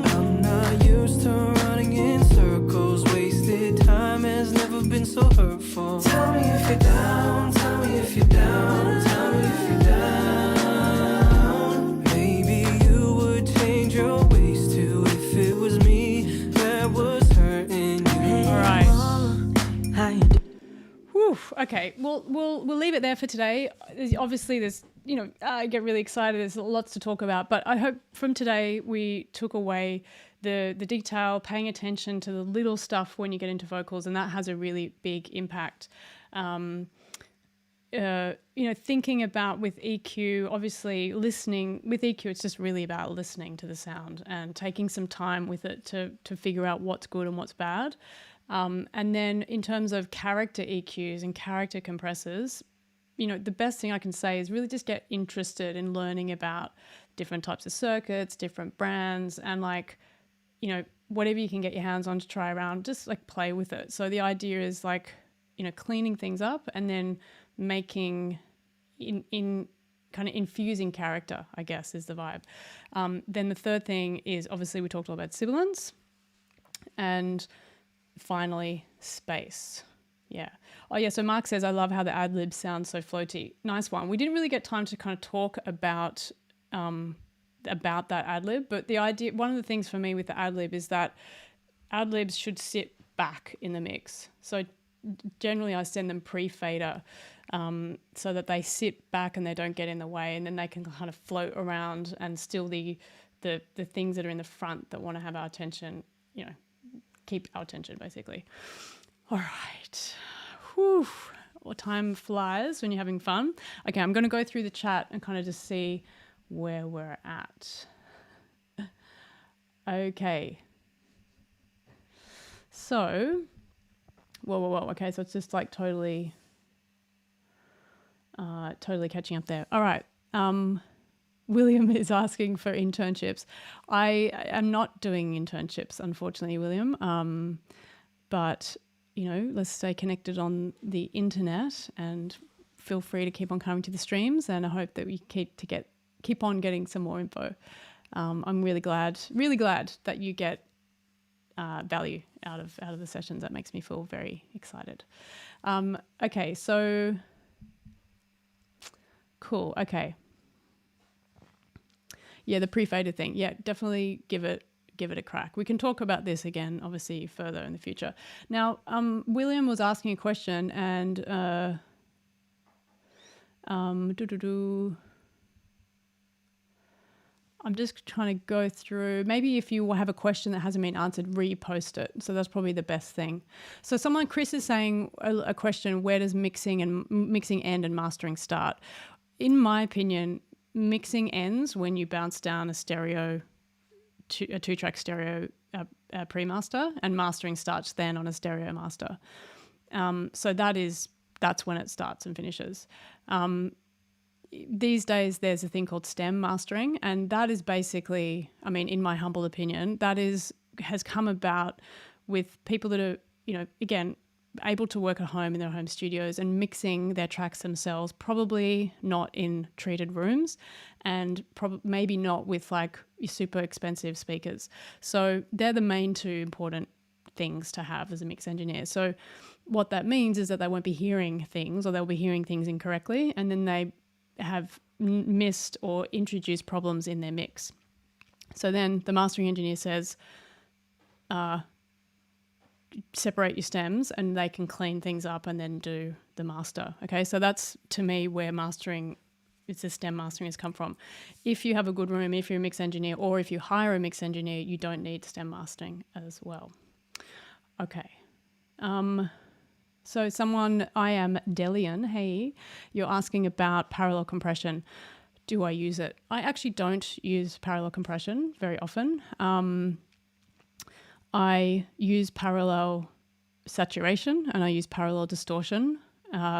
S2: I'm not used to running in circles, wasted time has never been so hurtful. Tell me if you're down, tell me if you're down, tell me if you're down. Maybe you would change your ways too if it was me that was hurting you.
S1: All right.
S3: How you do?
S1: Whew, okay, we'll leave it there for today. Obviously, there's I get really excited. There's lots to talk about, but I hope from today we took away the detail, paying attention to the little stuff when you get into vocals, and that has a really big impact. Thinking about with EQ, obviously listening with EQ, it's just really about listening to the sound and taking some time with it to figure out what's good and what's bad. And then in terms of character EQs and character compressors, the best thing I can say is really just get interested in learning about different types of circuits, different brands, and whatever you can get your hands on to try around, just play with it. So the idea is cleaning things up and then making in kind of infusing character, I guess, is the vibe. Then the third thing is obviously we talked all about sibilance, and finally space. Yeah. Oh yeah, so Mark says, I love how the ad libs sound so floaty. Nice one. We didn't really get time to kind of talk about that ad lib, but the idea, one of the things for me with the ad lib is that ad libs should sit back in the mix. So generally I send them pre-fader so that they sit back and they don't get in the way, and then they can kind of float around, and still the things that are in the front that want to have our attention, keep our attention basically. All right. Whew. Well, time flies when you're having fun. Okay, I'm going to go through the chat and kind of just see where we're at. Okay. So, whoa. Okay, so it's just totally catching up there. All right. William is asking for internships. I am not doing internships, unfortunately, William. But let's stay connected on the internet, and feel free to keep on coming to the streams, and I hope that we keep on getting some more info. I'm really glad that you get value out of the sessions. That makes me feel very excited. Okay, so cool. Okay. Yeah, the pre-fader thing. Yeah, definitely give it a crack. We can talk about this again, obviously, further in the future. Now, William was asking a question, and I'm just trying to go through. Maybe if you have a question that hasn't been answered, repost it. So that's probably the best thing. So Chris is saying a question: where does mixing end and mastering start? In my opinion, mixing ends when you bounce down a two-track stereo pre-master, and mastering starts then on a stereo master. So that's when it starts and finishes. These days there's a thing called stem mastering, and that is basically, in my humble opinion, has come about with people that are, again, able to work at home in their home studios and mixing their tracks themselves, probably not in treated rooms, and maybe not with super expensive speakers. So they're the main two important things to have as a mix engineer. So what that means is that they won't be hearing things, or they'll be hearing things incorrectly, and then they have missed or introduced problems in their mix. So then the mastering engineer says, separate your stems, and they can clean things up and then do the master. Okay, so that's, to me, where mastering, it's the stem mastering has come from. If you have a good room, if you're a mix engineer, or if you hire a mix engineer, you don't need stem mastering as well. Okay. So someone, I am Delian, hey, you're asking about parallel compression. Do I use it? I actually don't use parallel compression very often. I use parallel saturation and I use parallel distortion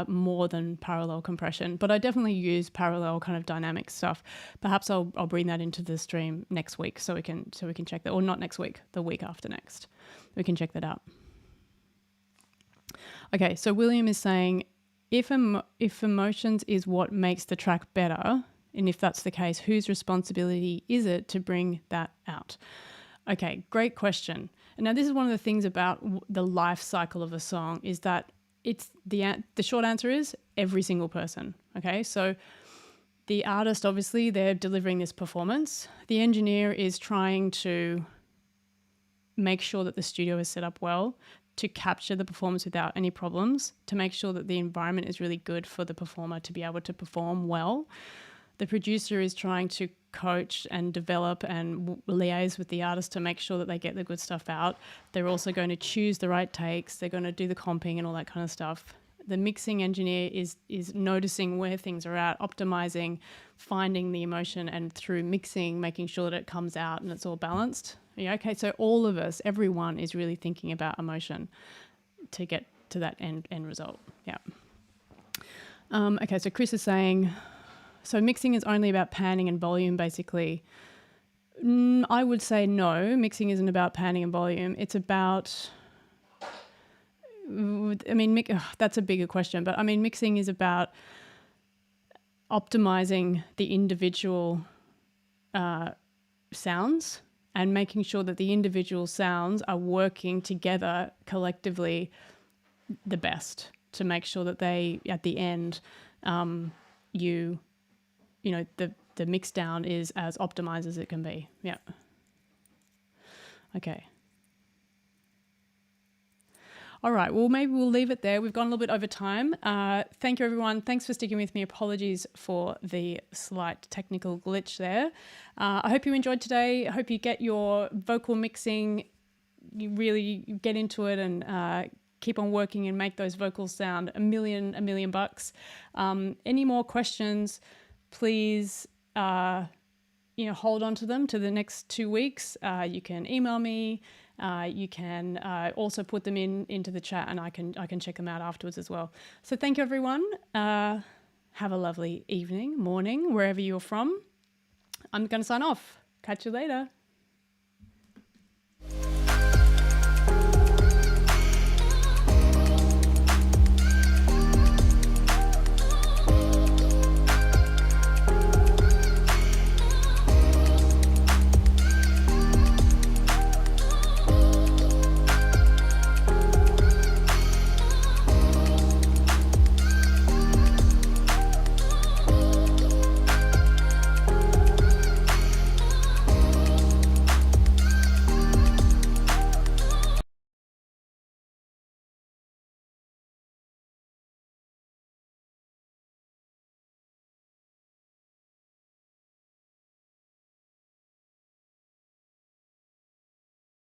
S1: more than parallel compression, but I definitely use parallel kind of dynamic stuff. Perhaps I'll bring that into the stream next week so we can check that, or not next week, the week after next. We can check that out. Okay, so William is saying, if emotions is what makes the track better, and if that's the case, whose responsibility is it to bring that out? Okay, great question. And now this is one of the things about the life cycle of a song, is that it's the short answer is every single person. Okay, so the artist, obviously, they're delivering this performance. The engineer is trying to make sure that the studio is set up well to capture the performance without any problems, to make sure that the environment is really good for the performer to be able to perform well. The producer is trying to coach and develop and liaise with the artist to make sure that they get the good stuff out. They're also going to choose the right takes. They're going to do the comping and all that kind of stuff. The mixing engineer is noticing where things are at, optimizing, finding the emotion, and through mixing, making sure that it comes out and it's all balanced. Yeah, okay, so all of us, everyone is really thinking about emotion to get to that end result. Yeah. Okay, so Chris is saying, so mixing is only about panning and volume, basically. I would say no, mixing isn't about panning and volume. It's about, I mean, that's a bigger question, but I mean, mixing is about optimizing the individual sounds and making sure that the individual sounds are working together collectively the best, to make sure that they, at the end, you know, the mix down is as optimized as it can be. Yeah. Okay. All right, well, maybe we'll leave it there. We've gone a little bit over time. Thank you, everyone. Thanks for sticking with me. Apologies for the slight technical glitch there. I hope you enjoyed today. I hope you get your vocal mixing, you really get into it and keep on working and make those vocals sound a million bucks. Any more questions, please, hold on to them to the next 2 weeks. You can email me. You can also put them into the chat, and I can check them out afterwards as well. So thank you, everyone. Have a lovely evening, morning, wherever you're from. I'm going to sign off. Catch you later.